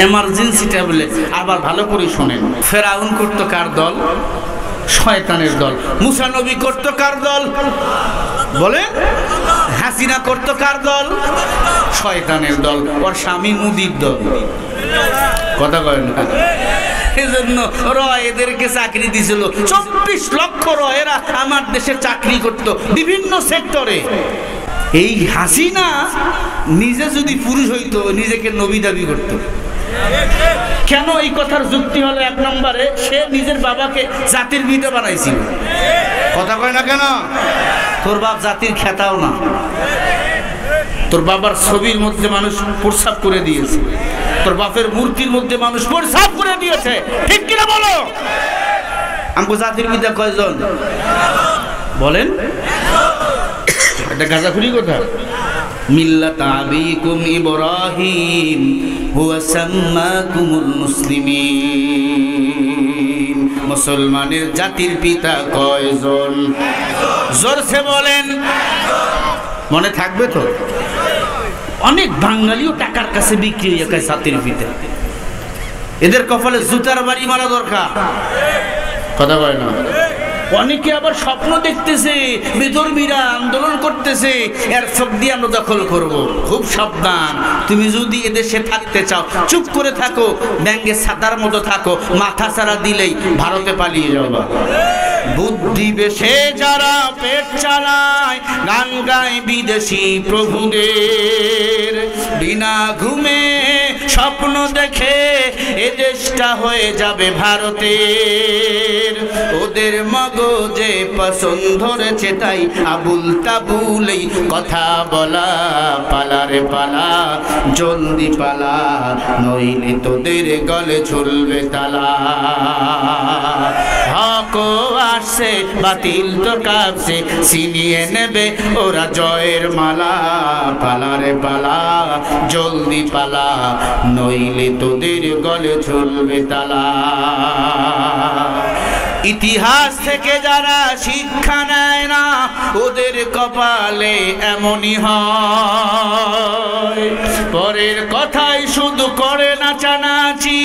এমার্জেন্সিটা বলে। আবার ভালো করে শোনেন, ফেরাউন করতো কার দল? শয়তানের দল। মুসা নবী করতো কার দল? বলে। হাসিনা করতো কার দল? শয়তানের দল। ওর স্বামী মুদির দল। কথা কয় না? এজন্য এদেরকে চাকরি দিছিল 24 লক্ষ এরা আমার দেশে চাকরি করত বিভিন্ন সেক্টরে। এই হাসিনা নিজে যদি পুরুষ হইতো নিজেকে নবী দাবি করত। কেন? এই কথার যুক্তি হলো, এক নম্বরে সে নিজের বাবাকে জাতির পিতা বানাইছিল। কথা কয় না কেন? তোর বাপ জাতির খেতাও না। তোর বাবার ছবির মধ্যে মানুষ প্রস্রাব করে দিয়েছে, তোর বাপের মূর্তির মধ্যে মানুষ প্রস্রাব করে দিয়েছে, ঠিক কিনা বলো? আমগো জাতির পিতা কয়জন বলেন? এটা গাঁজাখুরি কথা। মিল্লাত আবিকুম ইব্রাহিম হুয়া সাম্মাকুমুল মুসলিমিন। মুসলমানের জাতির পিতা কয়জন? জোরসে বলেন। মনে থাকবে তো? অনেক বাঙালিও টাকার কাছে বিক্রি হয়ে যায় জাতির পিতা। এদের কপালে জুতার বাড়ি মারা দরকার। কথা বলে না? অনেকে আবার স্বপ্ন দেখতেছে, বিধর্মীরা আন্দোলন করতেছে, এর চোখ দিয়ে আমরা দখল করব। খুব সাবধান। তুমি যদি এদেশে থাকতে চাও চুপ করে থাকো, ব্যাঙ্গে ছাতার মতো থাকো, মাথা ছাড়া দিলেই ভারতে পালিয়ে যাবা। বুদ্ধি বেশে যারা পেট চালায়, গান গায় বিদেশি প্রভুদের, বিনা ঘুমে স্বপ্ন দেখে এ দেশটা হয়ে যাবে ভারতের। ওদের মগজে পছন্দ ধরেছে তাই আবুল তাবুলেই কথা বলা। পালারে পালা, জলদি পালা, নইলে তোদের গলে ঝুলবে তালা। হক আসছে, বাতিল তো কাঁপছে, ছিনিয়ে নেবে ওরা জয়ের মালা। পালারে পালা, জলদি পালা, নইলে তোদের গলে ঝুলবে তালা। ইতিহাস থেকে যারা শিক্ষা নেয় না ওদের কপালে এমনই হয়। পরের কথাই শুধু করে নাচানাচি,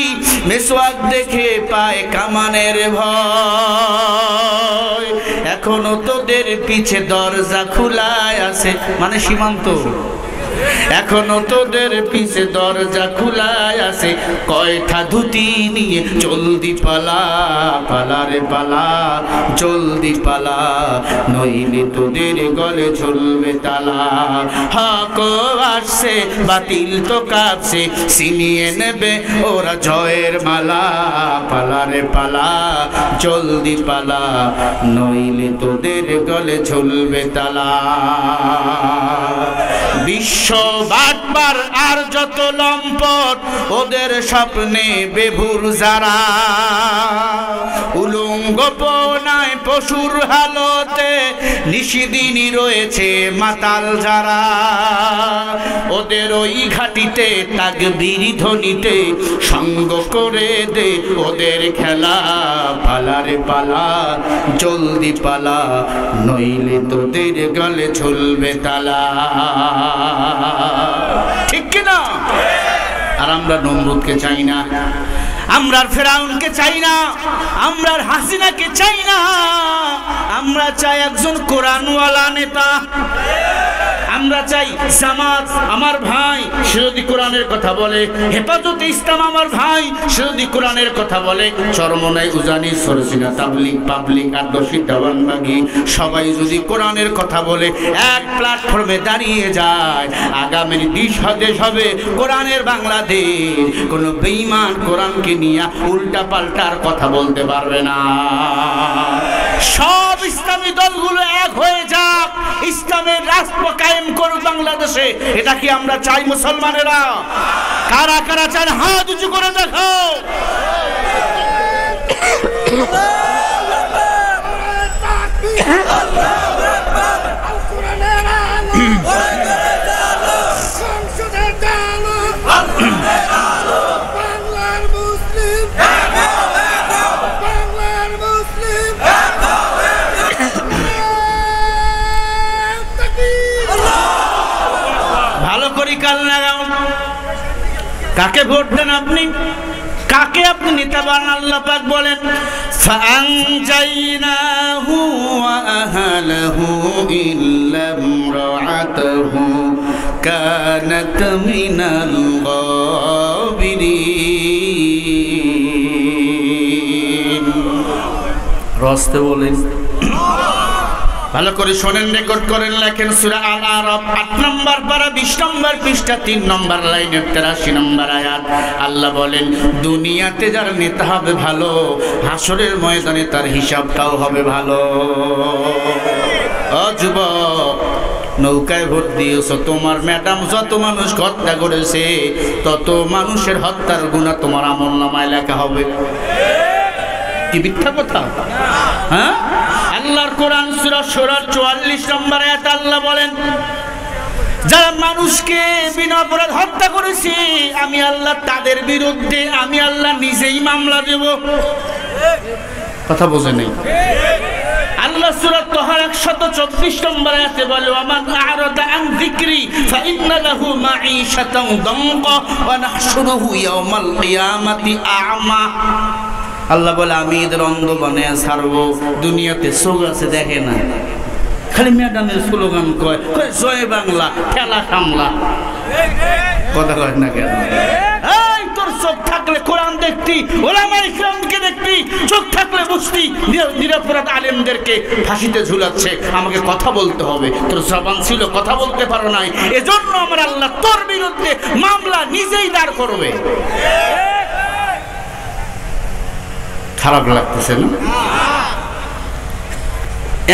মেসওয়াক দেখে পায় কামানের ভয়। এখনো তোদের পিছে দরজা খোলাই আছে, মানে সীমান্ত। এখনো তোদের পিছে দরজা খোলাই আছে, কয়টা ধুতি নিয়ে জলদি পালা। পালারে পালা, জলদি পালা, নইলে তোদের গলে ঝুলবে তালা। হক আসছে, বাতিল তো কাঁপছে, ছিনিয়ে নেবে ওরা জয়ের মালা। পালারে পালা, জলদি পালা, নইলে তোদের গলে ঝুলবে তালা। বিশ্ব বাটবার আর যত লম্পট, ওদের স্বপ্নে বেভুর যারা। উলঙ্গ পনায় পশুর হালতে নিশিদিনই রয়েছে মাতাল যারা। ওদের ওই ঘাটিতে তাকবীর ধ্বনিতে সঙ্গ করে দে ওদের খেলা। পালারে পালা, জলদি পালা, নইলে তোদের গলে ঝুলবে তালা। ঠিক কিনা? আর আমরা নমরুদকে চাই না, আমরা ফেরাউনকে চাই না, আমরা হাসিনাকে চাই না। আমরা চাই একজন কোরআনওয়ালা নেতা। আমরা চাই জামাত আমার ভাই সে যদি কোরআনের কথা বলে, হেফাজতে ইসলাম আমার ভাই সে যদি কোরআনের কথা বলে, চরমনাই উজানি সরসিনা তাবলিগ পাবলিক আর দশী দেওয়ানবাগি সবাই যদি কোরআনের কথা বলে, এক প্ল্যাটফর্মে দাঁড়িয়ে যায়, আগামীর দেশ হবে কোরআনের বাংলাদেশ। কোনো বেঈমান কোরআনকে নিয়ে উল্টা পাল্টার কথা বলতে পারবে না। সব ইসলামী দলগুলো এক হয়ে যাক, ইসলামের রাষ্ট্র কায়েম করুক বাংলাদেশে। এটা কি আমরা চাই মুসলমানেরা? কারা কারা চান হাত উঁচু করে দেখো। কাকে ভোট দেন আপনি? কাকে আপনি নেতা বানান? আল্লাহ পাক বলেন ফাআনজাইনাহু ওয়া আহলাহু ইল্লা ইমরাআতাহু কানাত মিনাল গাবিরিন। রাস্তে বলেন, ভালো করে শোনেন, রেকর্ড করেন, লেখেন। সূরা আল আরাফ ৮ নম্বর পারা ২০ নম্বর পৃষ্ঠা ৩ নম্বর লাইনের ৮৩ নম্বর আয়াত। আল্লাহ বলেন দুনিয়াতে যার নেতা হবে ভালো, হাসরের ময়দানে তার হিসাবটাও হবে ভালো। ও যুবক, নৌকায় ভোট দিয়েছ, তোমার ম্যাডাম যত মানুষ হত্যা করেছে তত মানুষের হত্যার গুনাহ তোমার আমলনামায় লেখা হবে। কি মিথ্যা কথা? হ্যাঁ, আল্লাহর কোরআন সূরা শুরার ৪৪ নম্বর আয়াতে আল্লাহ বলেন যারা মানুষকে বিনা অপরাধ হত্যা করেছে আমি আল্লাহ তাদের বিরুদ্ধে আমি আল্লাহ নিজেই মামলা দেব। কথা বোঝে নেই? আল্লাহ সূরা তাহা ১২৪ নম্বর আয়াতে বলে ওয়ামান আ'রাদা আন যিকরি ফাইন্না লাহু মাঈশাতান দানকা ওয়া নাহশুরুহু ইয়াওমাল কিয়ামাতি আ'মা। আল্লাহ বলে আমি এদের অন্ধ বানিয়ে ছাড়বো। দুনিয়াতে চোখ আছে, দেখে না, খালি ম্যাডামের স্লোগান কয় জয় বাংলা, ঠেলা সামলা। কথা কয় না কেন? এই তোর চোখ থাকলে কোরআন দেখতি, ওলামায়ে কিরামকে দেখতি, চোখ থাকলে বুঝতি নিরপরাধ আলেমদেরকে ফাঁসিতে ঝুলাচ্ছে। আমাকে কথা বলতে হবে, তোর জবান ছিল, কথা বলতে পারো নাই, এজন্য আমার আল্লাহ তোর বিরুদ্ধে মামলা নিজেই দাঁড় করবে। খারাপ লাগতেছে না?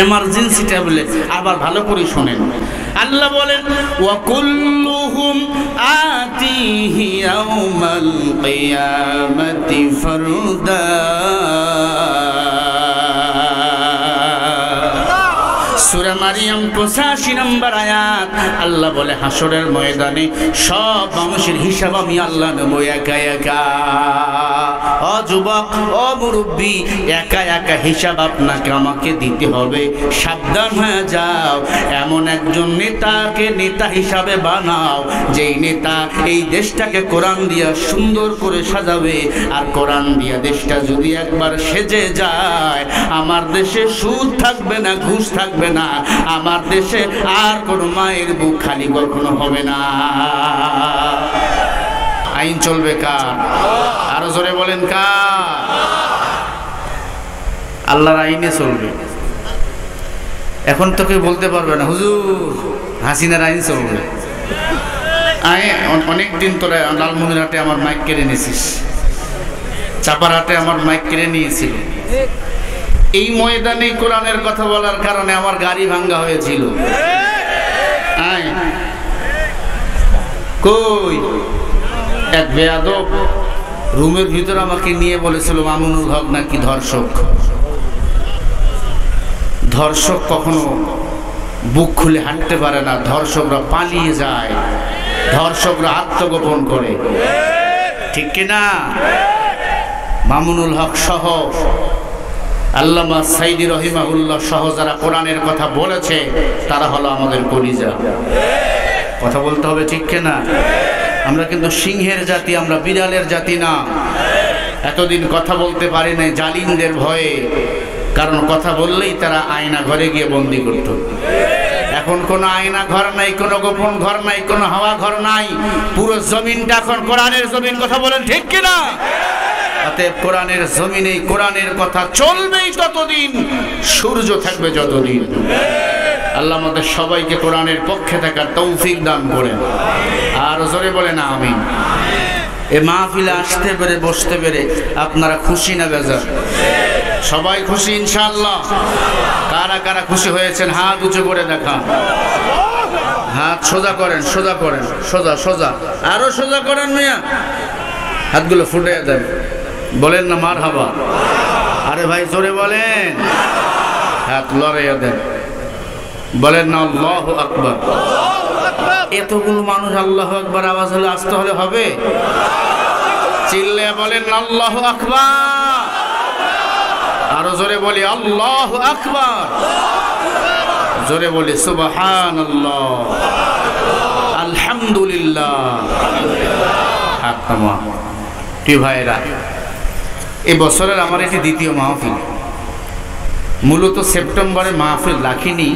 Emergency tablet. আবার ভালো করে শোনেন, আল্লাহ বলেন ওয়া কুল্লুহুম আতিহি ইয়াউমাল কিয়ামাতি ফারদা। সূরা মারিয়াম ৮৫ নম্বর আয়াত আল্লাহ বলে হাসরের ময়দানে সব মানুষের হিসাব আমি আল্লাহ নেব একা একা। ও যুবক, ও মুরব্বী, একা একা হিসাব আপনাকে আমাকে দিতে হবে। সাবধান হয়ে যাও, এমন একজন নেতাকে নেতা হিসাবে বানাও যেই নেতা এই দেশটাকে কোরআন দিয়া সুন্দর করে সাজাবে। আর কোরআন দিয়া দেশটা যদি একবার সেজে যায়, আমার দেশে সুদ থাকবে না, ঘুষ থাকবে না, আমার দেশে আর কোনো মায়ের বুক খালি কখনো হবে না। আইন চলবে কার? আরো জোরে বলেন কার? আল্লাহর আইনে চলবে। এখন তো কেউ বলতে পারবে না হুজুর হাসিনার আইন চলবে। অনেকদিন তোরা লালমনিরহাটে আমার মাইক কেড়ে নিয়েছিস, চাপারহাটে আমার মাইক কেড়ে নিয়েছিল। এই ময়দানে কোরআনের কথা বলার কারণে আমার গাড়ি ভাঙ্গা হয়েছিল। কই এক বেয়াদব রুমের ভিতরে আমাকে নিয়ে বলেছিল মামুনুল হক নাকি ধর্ষক। ধর্ষক কখনো বুক খুলে হাঁটতে পারে না, ধর্ষকরা পালিয়ে যায়, ধর্ষকরা আত্মগোপন করে। ঠিক কিনা? মামুনুল হক সহ আল্লামা সাইদি রহিমাহুল্লাহ সহ যারা কোরআনের কথা বলেছে তারা হলো আমাদের কলিজা। কথা বলতে হবে, ঠিক কিনা? আমরা কিন্তু সিংহের জাতি, আমরা বিড়ালের জাতি না। এতদিন কথা বলতে পারি নাই জালিমদের ভয়ে, কারণ কথা বললেই তারা আয়না ঘরে গিয়ে বন্দি করত। এখন কোনো আয়না ঘর নাই, কোনো গোপন ঘর নাই, কোনো হাওয়া ঘর নাই, পুরো জমিনটা এখন কোরআনের জমিন। কথা বলেন ঠিক কিনা? অতএব কোরআনের জমিনে কোরআনের কথা চলবেই ততদিন, সূর্য থাকবে যতদিন। আল্লাহ আমাদের সবাইকে কোরআনের পক্ষে থাকার তৌফিক দান করেন। আর জোরে বলেন আমিন। এ মাহফিলে আসতে পেরে বসতে পেরে আপনারা খুশি না বেজার? সবাই খুশি ইনশাআল্লাহ? কারা কারা খুশি হয়েছেন হাত উঁচু করে দেখা। হাত সোজা করেন, সোজা করেন, সোজা সোজা, আরো সোজা করেন মিয়া, হাতগুলো ফুটে দেন। বলেন না মারহাবা? আরে ভাই জোরে বলেন, হাত লড়াইয়া দেন। বলেন না আল্লাহু আকবার। এতগুলো মানুষ আল্লাহু আকবার আওয়াজ হলে আসতে হলে হবে? চিল্লে বলেন আল্লাহু আকবার। আরো জোরে বলি আল্লাহু আকবার। জোরে বলি সুবহানাল্লাহ, আলহামদুলিল্লাহ, হাত নামা। প্রিয় ভাইয়েরা, এই বছরের আমার এটি দ্বিতীয় মাহফিল। মূলত সেপ্টেম্বরে মাহফিল রাখিনি,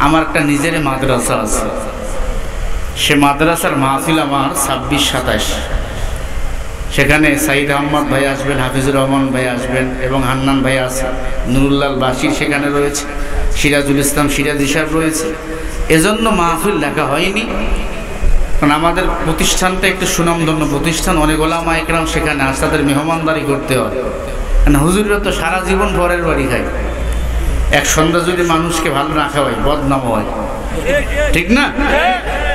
আমার একটা নিজের মাদ্রাসা আছে, সে মাদ্রাসার মাহফিল আমার 26-27। সেখানে সাইদ আহমদ ভাই আসবেন, হাফিজুর রহমান ভাই আসবেন এবং হান্নান ভাই আছে, নুরুল্লাহ বাসির সেখানে রয়েছে, সিরাজুল ইসলাম সিরাজি সাহেব রয়েছে। এজন্য মাহফিল দেখা হয়নি, কারণ আমাদের প্রতিষ্ঠানটা একটু সুনামধন্য প্রতিষ্ঠান, অনেক ওলামা একরাম সেখানে আসে, তাদের মেহমানদারি করতে হয়। কারণ হুজুররা তো সারা জীবন পরের বাড়ি খায়, এক সন্ধ্যা যদি মানুষকে ভালো না খাওয়ায় বদনাম হয়, ঠিক না?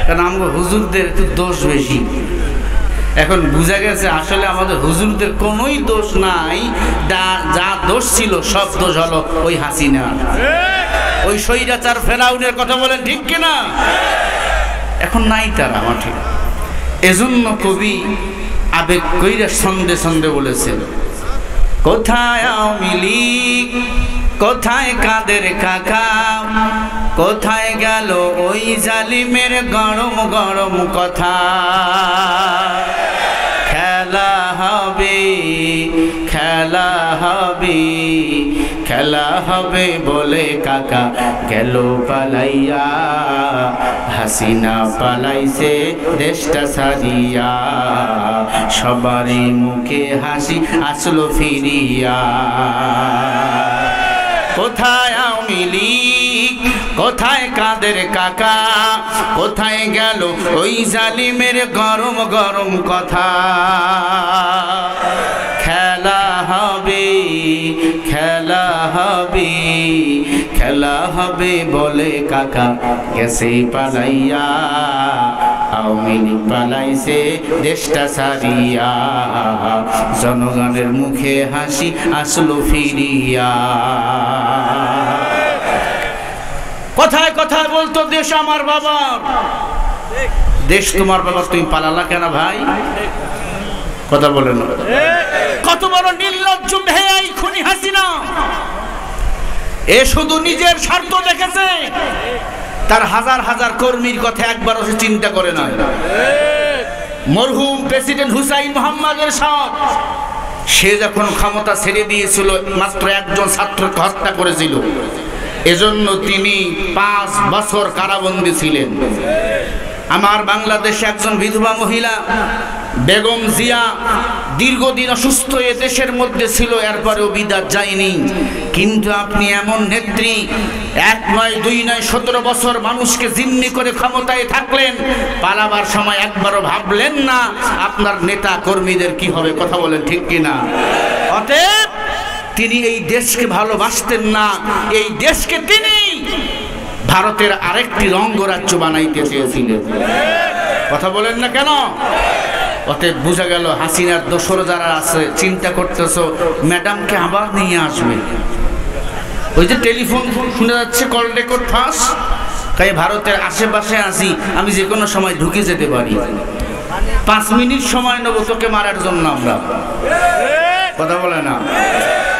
কারণ আমরা হুজুরদের একটু দোষ বেশি। এখন বুঝা গেছে আসলে আমাদের হুজুরদের কোনোই দোষ নাই, যা দোষ ছিল সব দোষ হলো ওই হাসিনা, ওই স্বৈরাচার ফেরাউনের কথা বলেন, ঠিক কিনা? এখন নাই তারা মাঠে। এজন্য কবি আবেগ কইরা ছন্দে ছন্দে বলেছেন, কোথায় আওয়ামী লীগ, কোথায় কাদের কাকা, কোথায় গেল ওই জালিমের গরম গরম কথা। খেলা হবে, খেলা হবে, খেলা হবে বলে কাকা গেল পালাইয়া, হাসিনা পালাইছে দেশটা সারিয়া, সবারই মুখে হাসি আসলো ফিরিয়া। কোথায় আওয়ামী লীগ, কোথায় কাদের কাকা, কোথায় গেল ওই জালিমের গরম গরম কথা। খেলা হবে, খেলা হবে, খেলা হবে বলে কাকা গেছে পালাইয়া, আওয়ামী লীগ পালাইছে দেশটা সারিয়া, জনগণের মুখে হাসি আসলো ফিরিয়া। কথায় কথায় বলতো দেশ আমার বাবার, দেশ তোমার বাবার, তুমি পালালা কেন ভাই? কথা বলেন, কত বড় নির্লজ্জ বেহাই খুনি হাসিনা। এ শুধু নিজের স্বার্থ দেখেছে, তার হাজার হাজার কর্মীর কথা একবারও সে চিন্তা করে না। মরহুম প্রেসিডেন্ট হুসাইন মোহাম্মদের সাথ, সে যখন ক্ষমতা ছেড়ে দিয়েছিল মাত্র একজন ছাত্রকে হত্যা করেছিল, এজন্য তিনি 5 বছর কারাবন্দী ছিলেন। আমার বাংলাদেশে একজন বিধবা মহিলা বেগম জিয়া দীর্ঘদিন অসুস্থ এ দেশের মধ্যে ছিল, এরপরেও বিদাত যায়নি। কিন্তু আপনি এমন নেত্রী, 1 নয় 2 নয় 17 বছর মানুষকে জিম্মি করে ক্ষমতায় থাকলেন, পালাবার সময় একবারও ভাবলেন না আপনার নেতা কর্মীদের কি হবে? কথা বলেন, ঠিক কিনা? অতএব তিনি এই দেশকে ভালোবাসতেন না, এই দেশকে তিনি ভারতের আরেকটি অঙ্গরাজ্য বানাইতে চেয়েছিলেন। কথা বলেন না কেন? অতএব বোঝা গেল হাসিনার দোসর যারা আছে চিন্তা করতেছো ম্যাডামকে আবার নিয়ে আসবে। ওই যে টেলিফোন শুনে যাচ্ছে, কল রেকর্ড ফাঁস, তাই ভারতের আশেপাশে আছি, আমি যে কোনো সময় ঢুকে যেতে পারি, 5 মিনিট সময় নেব তোকে মারার জন্য। আমরা কথা বলে না,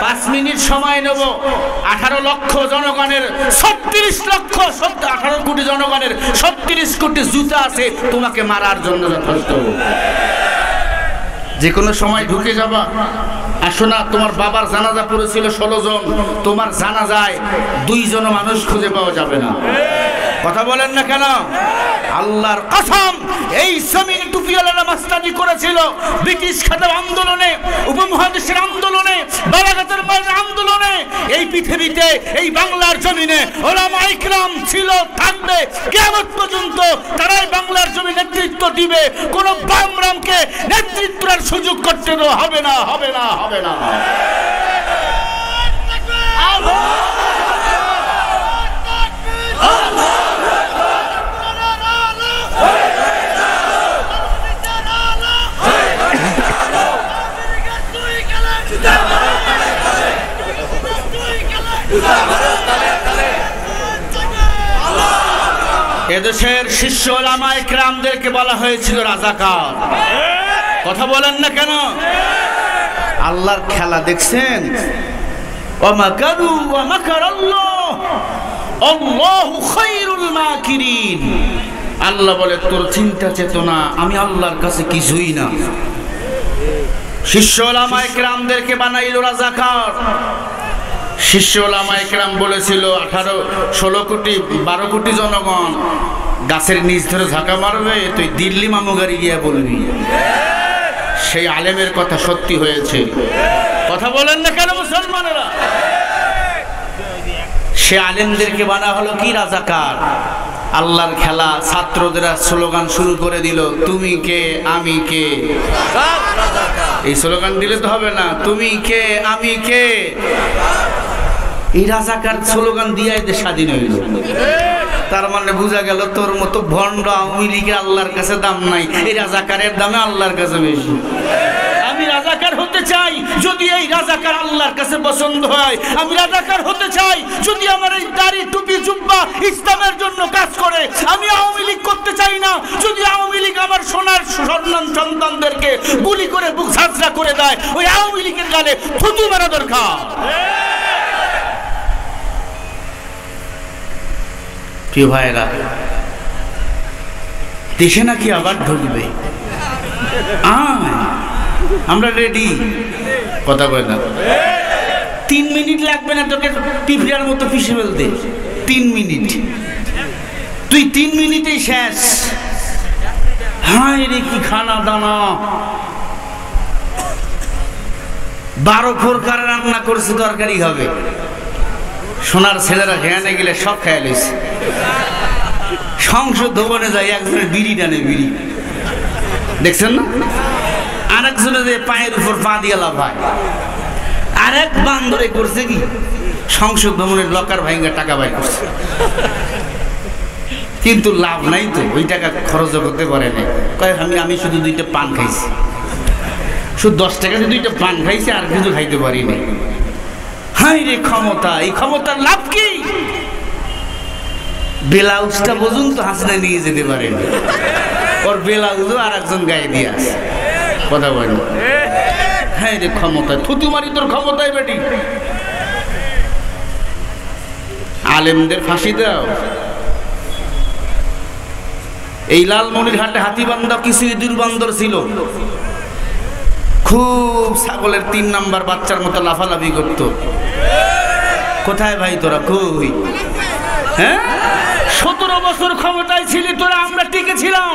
5 মিনিট সময় নেব, 18 লক্ষ জনগণের 36 লক্ষ 18 কোটি জনগণের 36 কোটি জুতা আছে তোমাকে মারার জন্য যথেষ্ট। যে কোনো সময় ঢুকে যাবা। আসো না, তোমার বাবার জানাজা পড়েছিল 16 জন, তোমার জানাজায় 2 জন মানুষ খুঁজে পাওয়া যাবে না। কথা বলেন না কেন? আল্লাহর কসম, এই জমিন টুপিওয়ালারা মাস্তানি করেছিল ব্রিটিশ খাতাব আন্দোলনে, উপমহাদেশের আন্দোলনে, বালাঘাটের মায়ের আন্দোলনে। এই পৃথিবীতে, এই বাংলার জমিনে ওলামা ইকরাম ছিল, থাকবে কিয়ামত পর্যন্ত। তারাই বাংলার জমি নেতৃত্ব দিবে। কোন বামরামকে নেতৃত্বের সুযোগ করতে দেওয়া হবে না, হবে না, হবে না। এদেশের শিষ্য ওলামা ইকরামদেরকে বলা হয়েছিল রাজাকার। কথা বলেন না কেন? আল্লাহর খেলা দেখছেন? ওয়া মাকারু ওয়া মাকারাল্লাহ, আল্লাহু খায়রুল মাকিরিন। আল্লাহ বলে তোর চিন্তা চেতনা আমি আল্লাহর কাছে কিছুই না। শিষ্য ওলামায়ে কেরামদেরকে বানাইল রাজাকার। শিষ্য ওলামায়ে কেরাম বলেছিল 18-16 কোটি 12 কোটি জনগণ গাছের নিচ ধরে ঝাঁকা মারবে, তুই দিল্লি মামুগারি গিয়া বলবি। সেই আলেমের কথা সত্যি হয়েছে। কথা বলেন না কেন মুসলমানেরা? সে আলেমদেরকে বানা হলো কি রাজাকার। আল্লাহর খেলা, ছাত্রদের স্লোগান শুরু করে দিল, তুমি কে আমি কে। এই স্লোগান দিলে তো হবে না, তুমি কে আমি কে। এই রাজাকার স্লোগান দিয়ে দেশ স্বাধীন হইল। তার মানে বোঝা গেল তোর মতো ভণ্ড আওয়ামী লীগের আল্লাহর কাছে দাম নাই, এই রাজাকারের দামে আল্লাহর কাছে বেশি। আমি রাজাকার হতে চাই যদি এই রাজাকার আল্লাহর কাছে পছন্দ হয়। আমি রাজাকার হতে চাই যদি আমার এই দাড়ি টুপি জুব্বা ইসলামের জন্য কাজ করে। আমি আওয়ামী লীগ করতে চাই না যদি আওয়ামী লীগ আমার সোনার সন্তানদেরকে গুলি করে বুক ঝাঁঝরা করে দেয়। ওই আওয়ামী লীগের গালে থুতু মারা দরকার। প্রিয় ভাইরা, দেশে নাকি আবার ঢুকবে, আমরা রেডি। কথা বলে না, 3 মিনিট লাগবে না তোকে টিফিয়ার মতো পিষে ফেলতে। 3 মিনিট, তুই 3 মিনিটেই শেষ। হায় রে কি খানা দানা, 12 প্রকার রান্না করছে, তরকারি হবে। সোনার ছেলেরা খেয়ানে গেলে সব খেয়ে লিছে। সংসদ ভবনে যায় একজনের বিড়ি টানে, বিড়ি দেখছেন না? আরেকজনে যে পায়ের উপর পা দিয়ে লাফায়। আরেক বান্দরে করছে কি, সংসদ ভবনের লকার ভাঙা টাকা বাই করছে। কিন্তু লাভ নাই তো, ওই টাকা খরচ করতে পারে না। কয় আমি শুধু 2টা পান খাইছি, শুধু 10 টাকা দিয়ে 2টা পান খাইছি, আর কিছু খাইতে পারি না। হাই রে ক্ষমতা, এই ক্ষমতার লাভ কি? ব্লাউজটা পর্যন্ত হাসিনা নিয়ে যেতে পারে, ওর ব্লাউজও আর একজন গায়ে দিয়ে আসে। কথা বল, হ্যাঁ রে ক্ষমতা, থুতু মারি তোর ক্ষমতায় বেটি। আলেমদের ফাঁসি দাও। এই লালমনিরহাটে হাতিবান্ধা কিছু ইঁদুর বান্দর ছিল, খুব ছাগলের 3 নাম্বার বাচ্চার মতো লাফালাফি করতো। কোথায় ভাই তোরা, কই? হ্যাঁ, 17 বছর ক্ষমতায় ছিলি তোরা, আমরা টিকে ছিলাম।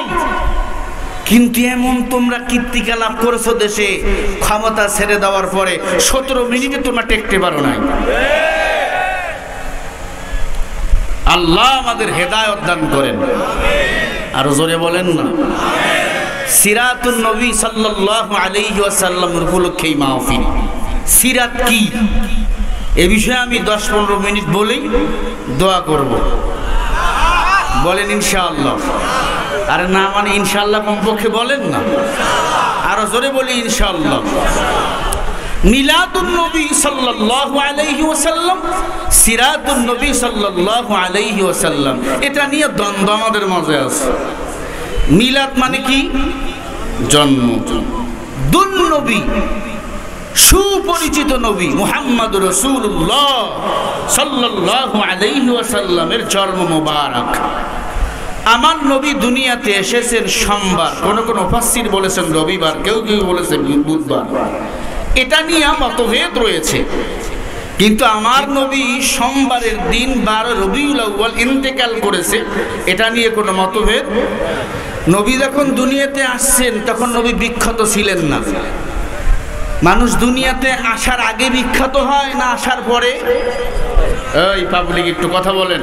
কিন্তু এমন তোমরা কীর্তিকা লাভ করেছো দেশে, ক্ষমতা ছেড়ে দেওয়ার পরে 17 মিনিটে তোমরা টেকতে পারো নাই। আল্লাহ আমাদের হেদায়েত দান করেন। আরো জোরে বলেন না। সিরাতুন নবী সাল্লাল্লাহু আলাইহি ওয়াসাল্লাম উপলক্ষে এই মাহফিল। সিরাত কি, এ বিষয়ে আমি 10-15 মিনিট বলেই দোয়া করব। বলেন ইনশাআল্লাহ। আরে না মানে ইনশাআল্লাহ কমপক্ষে বলেন না, আরো জোরে বলি ইনশাআল্লাহ। মিলাদুন নবী সাল্লাল্লাহু আলাইহি ওয়াসাল্লাম, সিরাতুন নবী সাল্লাল্লাহু আলাইহি ওয়াসাল্লাম, এটা নিয়ে দ্বন্দ্ব আমাদের মাঝে আছে। মিলাদ মানে কি? জন্ম। দুন নবী, সুপরিচিত নবী মুহাম্মদুর রাসূলুল্লাহ সাল্লাল্লাহু আলাইহি ওয়াসাল্লামের জন্ম মোবারক। আমার নবী দুনিয়াতে এসেছেন সোমবার, কোন কোন মুফাসসির বলেছেন রবিবার, কেউ কেউ বলেছেন বুধবার। এটা নিয়ে মতভেদ রয়েছে, কিন্তু আমার নবী সোমবারের দিন 12 রবিউল আউয়াল ইন্তেকাল করেছে, এটা নিয়ে কোনো মতভেদ। নবী যখন দুনিয়াতে আসছেন তখন নবী বিখ্যাত ছিলেন না। মানুষ দুনিয়াতে আসার আগে বিখ্যাত হয় না আসার পরে? এই পাবলিক একটু কথা বলেন।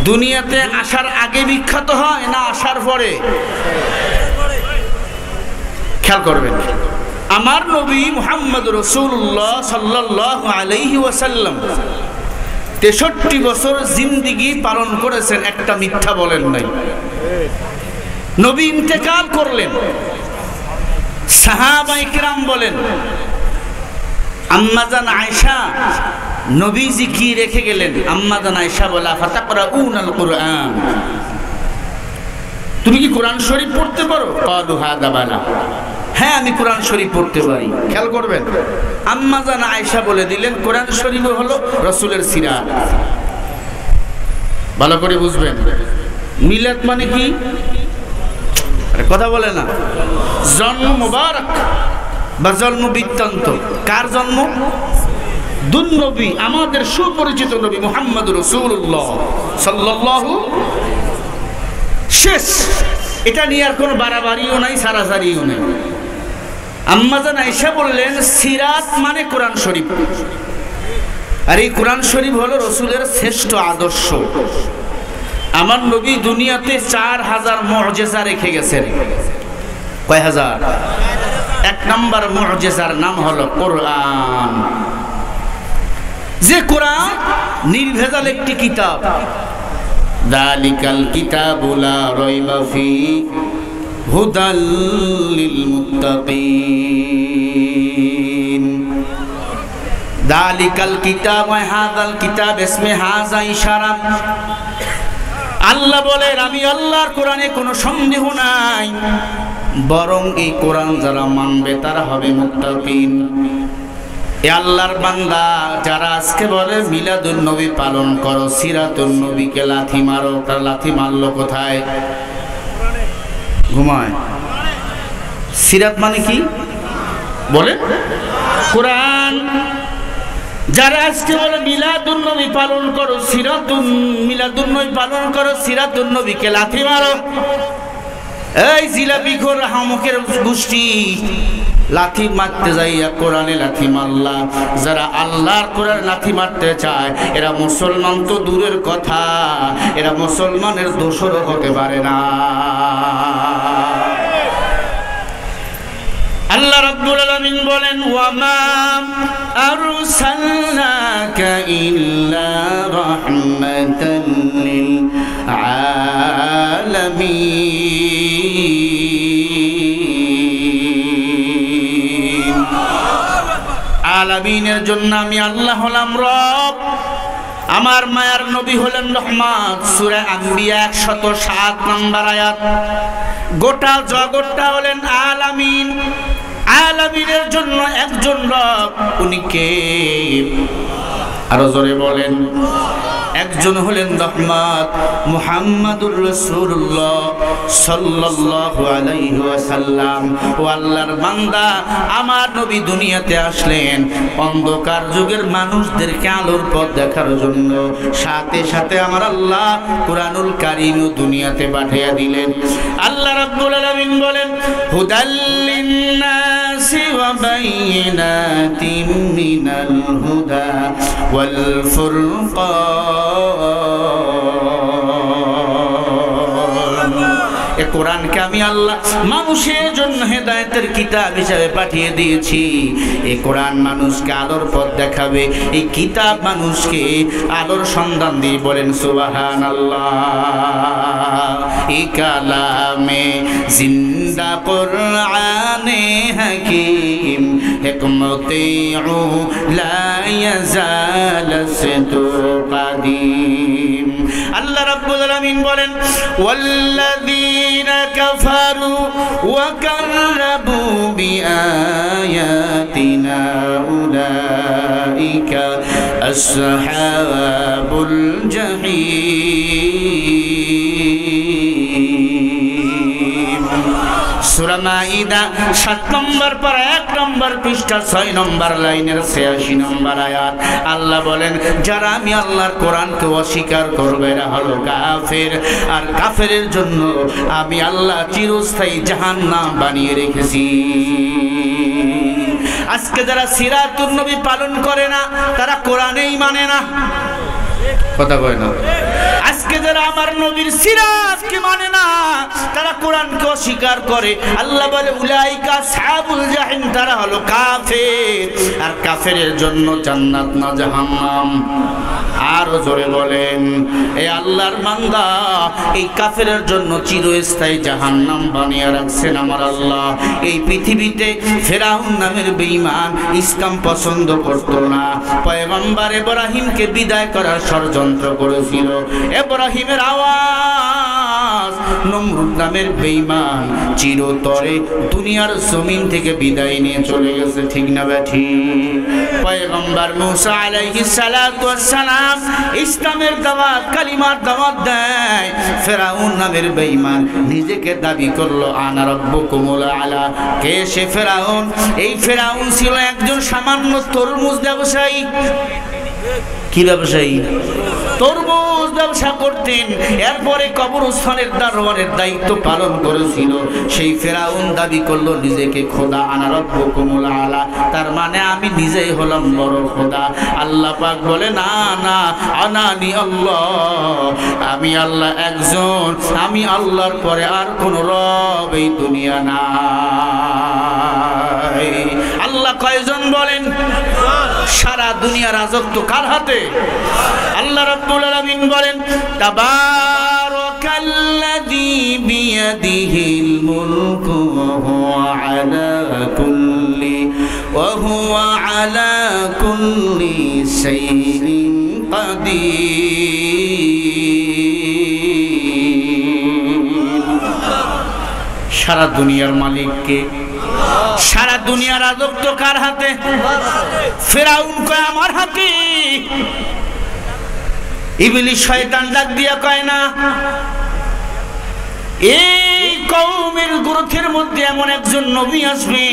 দুনিয়াতে আসার আগে বিখ্যাত হয় না আসার পরে? খেয়াল করবেন। আমার নবী মুহাম্মদ রাসূলুল্লাহ সাল্লাল্লাহু আলাইহি ওয়াসাল্লাম 63 বছর জিন্দেগি পালন করেছেন, একটা মিথ্যা বলেন নাই। নবী ইন্তেকাল করলেন, সাহাবায়ে কিরাম বলেন, আম্মা জান আয়েশা নবীজি কি রেখে গেলেন? আম্মা জান আয়েশা বলা, ফাতাকরাউনাল কুরআন, তুমি কি কোরআন শরীফ পড়তে পারো? ক্বালু হাদা বালা, হ্যাঁ আমি কোরআন শরীফ পড়তে পারি। খেয়াল করবেন, আম্মা জান আয়েশা বলে দিলেন কোরআন শরীফ হলো রাসূলের সিরাত। ভালো করে বুঝবেন, মিলাদ মানে কি? কথা বলে না। জন্ম মুবারক বা জন্ম বৃত্তান্ত। কার জন্ম? দুনবী, আমাদের সুপরিচিত নবী মুহাম্মদুর রাসূলুল্লাহ সাল্লাল্লাহু। শেষ। এটা নিয়ে আর কোনো বাড়াবাড়িও নাই, সারাসারিও নেই। আম্মা জান আয়েশা বললেন, সিরাত মানে কোরআন শরীফ। আর এই কোরআন শরীফ হলো রসুলের শ্রেষ্ঠ আদর্শ। আমার নবী দুনিয়াতে 4000 মুআজিজা রেখে গেছেন। কয় হাজার? 1 নম্বর মুআজিজার নাম হলো কোরআন। যে কোরআন নির্ভেজাল একটি কিতাব। যালিকাল কিতাবু লা রাইবা ফীহি হুদাল লিল মুত্তাকিন। যালিকাল কিতাব ওয়া হাযাল কিতাব ইসমে হাযা ইশারা। আল্লাহ বলেন, আমি আল্লাহর কোরআনে কোনো সন্দেহ নাই, বরং এই কোরআন যারা মানবে তারা হবে মুত্তাকিন। এ আল্লাহর বান্দা যারা আজকে বলে মিলাদুন নবী পালন করো, সিরাতুন নবীকে লাথি মারো, তার লাথি মারলো কোথায়? ঘুমায়। সিরাত মানে কি বলে? কোরআন। যারা আজকে বলে মিলাদুন নবী পালন করো, মিলাদুন নবী পালন করো, সিরাতুন নবীকে লাথি মারো, এই জিলাপি খোর হামুকের গোষ্ঠী, লাথি মারতে যাইয়া কোরআনে লাথি মারলা। যারা আল্লাহর কোরআন লাথি মারতে চায় এরা মুসলমান তো দূরের কথা, এরা মুসলমানের দোসরও হতে পারে না। আল্লাহ রাব্বুল আলামিন বলেন, ওয়া মা আরসালনাকা ইল্লা রাহমাতাল লিল আলামিন। আলামিনের জন্য আমি আল্লাহ হলাম রব, আমার মায়ার নবী হলেন রহমত। সূরা আম্বিয়া 107 নম্বর আয়াত। গোটা জগৎটা হলেন আলামিন। আলামিনের জন্য একজন রব, উনি কে? আরো জোরে বলেন। একজন হলেন রহমত, মুহাম্মাদুর রাসূলুল্লাহ সাল্লাল্লাহু আলাইহি ওয়াসাল্লাম। ও আল্লাহর বান্দা, আমার নবী দুনিয়াতে আসলেন অন্ধকার যুগের মানুষদেরকে আলোর পথ দেখার জন্য। সাথে সাথে আমার আল্লাহ কুরআনুল কারীম দুনিয়াতে পাঠিয়ে দিলেন। আল্লাহ রাব্বুল আলামিন বলেন, হুদাল লিন-নাসি ওয়া বাইয়িনাতিম মিনাল হুদা ওয়াল ফুরকান। এ কোরআনকে আমি আল্লাহ মানুষের জন্য হেদায়েতের কিতাব হিসেবে পাঠিয়ে দিয়েছি। এই কোরআন মানুষকে আলোর পথ দেখাবে, এই কিতাব মানুষকে আলোর সন্ধান দিয়ে। বলেন সুবহানাল্লাহ। এই কালামে জিন্দা কোরআনে হাকিম, হিকমতে লা ইয়াজাল সিদু কাদিম। আল্লাহ রাব্বুল আলামিন বলেন, ওয়াল্লাযীনা কাফারু ওয়া কাযযাবু বিআয়াতিনা উলাইকা আসহাবুল জাহিম। সূরা মাইদা 7 নম্বর পারা 1 নম্বর পৃষ্ঠা 6 নম্বর লাইনের 86 নম্বর আয়াত। আল্লাহ বলেন, যারা আমি আল্লাহর কোরআনকে অস্বীকার করবে এরা হলো কাফের। আর কাফেরের জন্য আমি আল্লাহ চিরস্থায়ী জাহান্নাম বানিয়ে রেখেছি। আজকে যারা সিরাতুন নবী পালন করে না তারা কোরআনেই মানে না। কথা কয় না। আজকে যারা আমার নবীর সিরাতকে মানে না তারা কোরআনকে অস্বীকার করে। আল্লাহ বলে, উলাইকা আসহাবুল জাহিম, তারা হলো কাফের। আর কাফেরের জন্য জান্নাত না জাহান্নাম। আর জোরে বলেন, এই আল্লাহর বান্দা এই কাফেরের জন্য চিরস্থায়ী জাহান্নাম বানিয়ে রাখছেন আমার আল্লাহ। এই পৃথিবীতে ফেরাউন নামের বেঈমান ইসলাম পছন্দ করত না, পয়গম্বর ইব্রাহিমকে বিদায় করার ষড়যন্ত্র করেছিল। ইব্রাহিমের আওয়াজ। নমরুদ নামের বেঈমান চিরতরে দুনিয়ার জমিন থেকে বিদায় নিয়ে চলে গেছে, ঠিক না বেঠিক? পয়গম্বর মুসা আলাইহিস সালাতু ওয়াস সালাম ইসলামের দাওয়াত, কালিমার দাওয়াত দেয়। ফেরাউন নামের বেঈমান নিজেকে দাবি করলো আনা রাব্বুকুমুল আলা। কে সে ফেরাউন? এই ফেরাউন ছিল একজন সামান্য তরমুজ ব্যবসায়ী। কি ব্যবসায়ী? তরমুজ ব্যবসা করতেন। এরপরে কবরস্থানের দারোয়ানের দায়িত্ব পালন করেছিল। সেই ফেরাউন দাবি করলো নিজেকে খোদা, আনা রাব্বুকুমুল আলা, তার মানে আমি নিজেই হলাম বড় খোদা। আল্লাহ পাক বলে না না, আনানি আল্লাহ, আমি আল্লাহ একজন, আমি আল্লাহর পরে আর কোন রব এই দুনিয়া নাই। আল্লাহ কয়জন বলেন? সারা দুনিয়ার রাজত্ব কার হাতে? আল্লাহ রাব্বুল আলামিন বলেন তাবারাকাল্লাযী বিয়াদিহিল মুলকু ওয়া হুয়া আলা কুল্লি শাইইন কাদির। সারা দুনিয়ার মালিক কে? সারা দুনিয়ার রাজত্ব কার হাতে? ফেরাউন কয় আমার হাতে। ইবলিস শয়তান ডাক দিয়া কয় না, এই কওমের গ্রন্থের মধ্যে এমন একজন নবী আসবে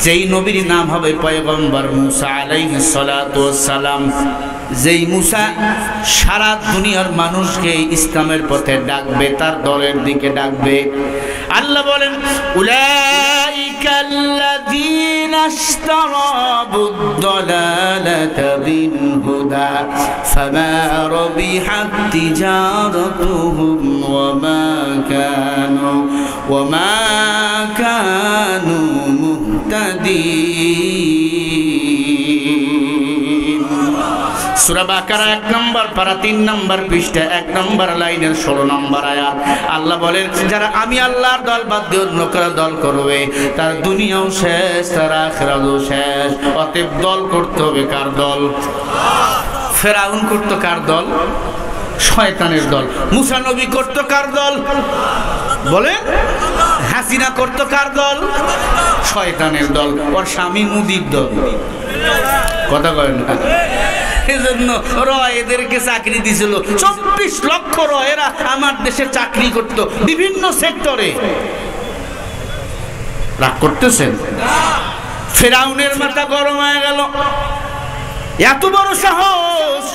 যেই নবীর নাম হবে পয়গম্বর মুসা আলাইহিস সালাতু ওয়াস সালাম। যেই মুসা সারা দুনিয়ার মানুষকে ইসলামের পথে ডাকবে, তার দলের দিকে ডাকবে। আল্লাহ বলেন উলাইকাল্লাযীনা ইশতারাবুদ দালালাতা বিল হুদা ফামা রাবিহাত তিজারাতুহুম ওয়ামা কানু মুহতাদিন। সূরা বাকারা 1 নম্বর পারা 3 নম্বর পৃষ্ঠা 1 নম্বর লাইনের 16 নম্বর আয়াত। আল্লাহ বলেন যারা আমি আল্লাহর দল বাদ দিয়ে অন্য কারো দল করবে তার দুনিয়াও শেষ, তার আখিরাতও শেষ। অতএব দল করতে হবে কার দল? ফেরাউন করত কার দল? শয়তানের দল। মুসা নবী করত কার দল? বলেন। হাসিনা করত কার দল? শয়তানের দল। ওর স্বামী মুদির দল। কথা কয় না? এজন্য এদেরকে চাকরি দিছিল 24 লক্ষ এরা আমার দেশে চাকরি করত বিভিন্ন সেক্টরে। রাগ করতেছেন? ফেরাউনের মাথা গরম হয়ে গেল। এত বড় সাহস!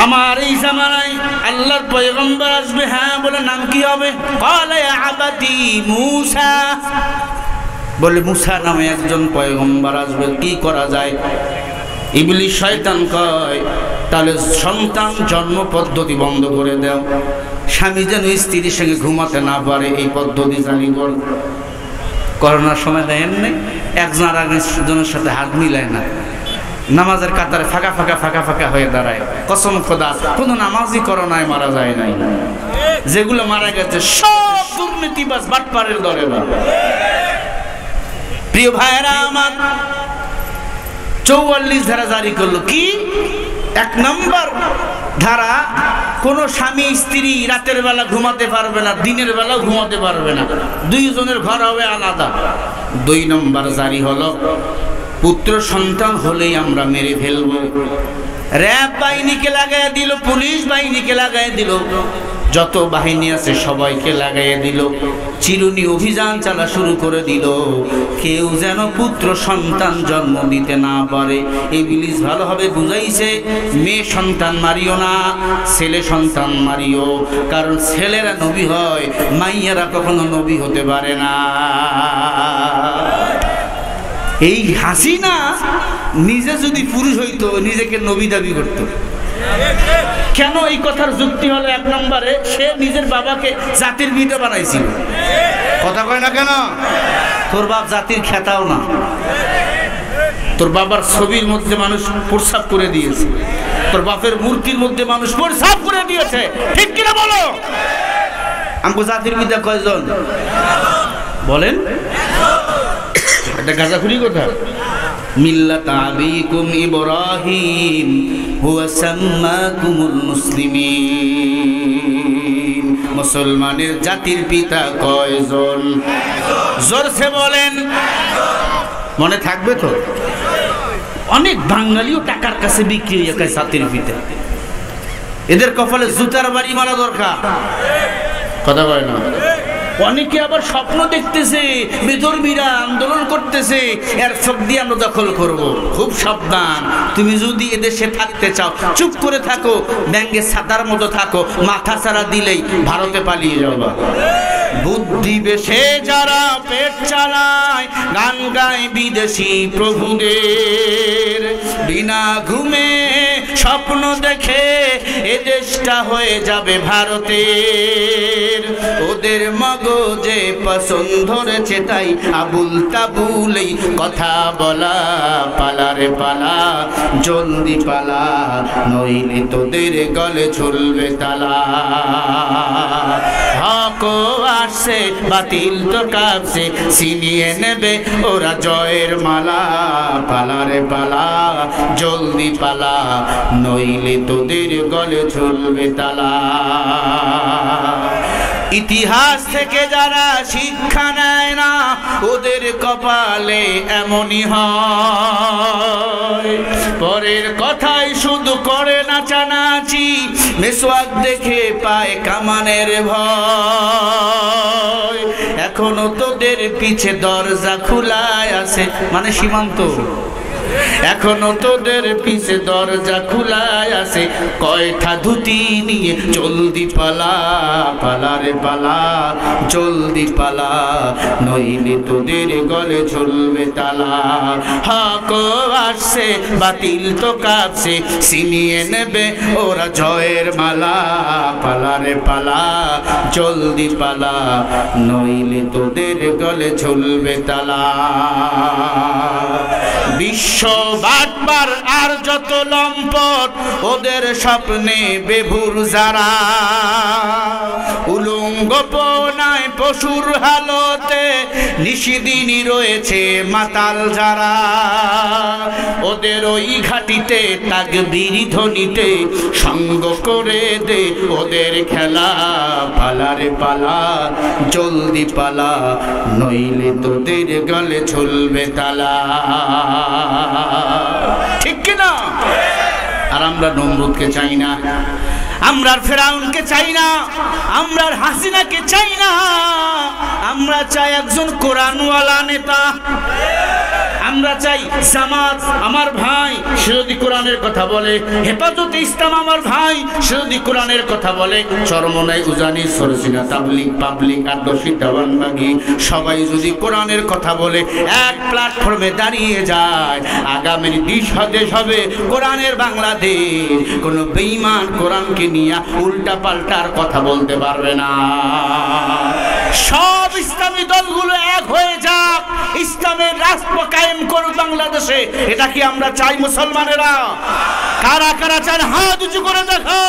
আমার এই জামানায় আল্লাহর পয়গম্বর আসবে। হ্যাঁ, বলে নাম কি হবে? ক্বালা ইয়া আবাতি মূসা। বলে মুসা নামে একজন পয়গম্বর আসবে, কি করা যায়? ইবলিস শয়তান কয় তাহলে সন্তান জন্ম পদ্ধতি বন্ধ করে দাও, স্বামী যেন স্ত্রীর সঙ্গে ঘুমাতে না পারে এই পদ্ধতি চালু কর। করোনার সময় দেখেন নাই একজন আর একজনের সাথে হাত মিলায় না, নামাজের কাতারে ফাঁকা ফাঁকা ফাঁকা ফাঁকা হয়ে দাঁড়ায়। কসম খোদা কোনো নামাজই করোনায় মারা যায় নাই। যেগুলো মারা গেছে সব দুর্নীতিবাজ বাটপারের দলেরা। প্রিয় ভাইয়েরা আমার, 44 ধারা জারি করলো। কি? 1 নম্বর ধারা, কোন স্বামী স্ত্রী রাতের বেলা ঘুমাতে পারবে না, দিনের বেলা ঘুমাতে পারবে না, দুইজনের ঘর হবে আলাদা। 2 নম্বর জারি হলো পুত্র সন্তান হলেই আমরা মেরে ফেলবো। র‍্যাব বাহিনীকে লাগাই দিল, পুলিশ বাহিনীকে লাগাই দিল, যত বাহিনী আছে সবাইকে লাগাইয়ে দিল। চিরুনি অভিযান চালা শুরু করে দিল, কেউ যেন পুত্র সন্তান জন্ম দিতে না পারে। ইবলিস ভালোভাবে বুঝাইছে, মেয়ে সন্তান মারিও না, ছেলে সন্তান মারিও, কারণ ছেলেরা নবী হয়, মাইয়ারা কখনো নবী হতে পারে না। এই হাসিনা নিজে যদি পুরুষ হইতো নিজেকে নবী দাবি করত। কেন? এই কথার যুক্তি হলো 1 নম্বরে সে নিজের বাবাকে জাতির পিতা বানাইছিল। কথা কয় না কেন? তোর বাপ জাতির খেতাও না, তোর বাবার ছবির মধ্যে মানুষ প্রস্রাব করে দিয়েছে, তোর বাপের মূর্তির মধ্যে মানুষ প্রস্রাব করে দিয়েছে, ঠিক কিনা বলো? আমগো জাতির পিতা কয়জন বলেন? এটা গাঁজাখুরি কথা। মিল্লাত আবিকুম ইব্রাহিম হুয়া সাম্মাকুমুল মুসলিমিন। মুসলমানের জাতির পিতা কয়জন? জোরসে বলেন, মনে থাকবে তো? অনেক বাঙালিও টাকার কাছে বিক্রি হয়ে যায় জাতির পিতা। এদের কপালে জুতার বাড়ি মারা দরকার। কথা বলে না? অনেকে আবার স্বপ্ন দেখতেছে, বিধর্মীরা আন্দোলন করতেছে, এর চোখ দিয়ে আমরা দখল করব। খুব সাবধান, তুমি যদি এদেশে থাকতে চাও চুপ করে থাকো, ব্যাঙ্গে ছাতার মতো থাকো, মাথা ছাড়া দিলেই ভারতে পালিয়ে যাবা। বুদ্ধি বেশে যারা পেট চালায়, গান গায় বিদেশি প্রভুদের, বিনা ঘুমে স্বপ্ন দেখে এদেশটা হয়ে যাবে ভারতের। ওদের মগজে পছন্দ ধরেছে তাই আবুল তাবুলেই কথা বলা। পালারে পালা, জলদি পালা, নইলে তোদের গলে ঝুলবে তালা। হক আসছে, বাতিল তো কাঁপছে, ছিনিয়ে নেবে ওরা জয়ের মালা। পালারে পালা, জলদি পালা, নইলে তোদের গলে ঝুলবে তালা। ইতিহাস থেকে যারা শিক্ষা নেয় না, ওদের কপালে এমনই হয়। পরের কথাই শুধু করে নাচানাচি, মেসওয়াক দেখে পায় কামানের ভয়। এখনো তোদের পিছে দরজা খোলাই আছে, মানে সীমান্ত। এখনো তোদের পিছে দরজা খোলাই আছে, কয়টা ধুতি নিয়ে জলদি পালা। পালারে পালা, জলদি পালা, নইলে তোদের গলে ঝুলবে তালা। হক আসছে, বাতিল তো কাঁপছে, ছিনিয়ে নেবে ওরা জয়ের মালা। পালারে পালা, জলদি পালা, নইলে তোদের গলে ঝুলবে তালা। বিশ্ব বাটবার আর যত লম্পট, ওদের স্বপ্নে বেভুর যারা। উলঙ্গ পনায় পশুর হালতে নিশিদিনই রয়েছে মাতাল যারা। ওদের ওই ঘাটিতে তাকবীর ধ্বনিতে সঙ্গ করে দে ওদের খেলা। পালারে পালা, জলদি পালা, নইলে তোদের গলে ঝুলবে তালা। ঠিক কিনা? আর আমরা নমরুদকে চাই না, আমরা ফেরাউনকে চাই না, আমরা হাসিনাকে চাই না। আমরা চাই একজন কোরআনওয়ালা নেতা। আমরা চাই জামাত আমার ভাই, সে যদি কোরআনের কথা বলে, হেফাজতে ইসলাম আমার ভাই, সে যদি কোরআনের কথা বলে, চরমনাই, উজানি, সরসিনা, তাবলিগ, পাবলিক, আদর্শী, দেওয়ানবাগী সবাই যদি কোরআনের কথা বলে এক প্ল্যাটফর্মে দাঁড়িয়ে যায়, আগামীর দেশ হবে কোরআনের বাংলাদেশ। কোনো বেঈমান কোরআনকে নিয়ে উল্টা পাল্টার কথা বলতে পারবে না। সব ইসলামী দলগুলো এক হয়ে যাক, ইসলামের রাষ্ট্র কায়েম করুক বাংলাদেশে। এটা কি আমরা চাই মুসলমানেরা? কারা কারা চান হাত উঁচু করে দেখো।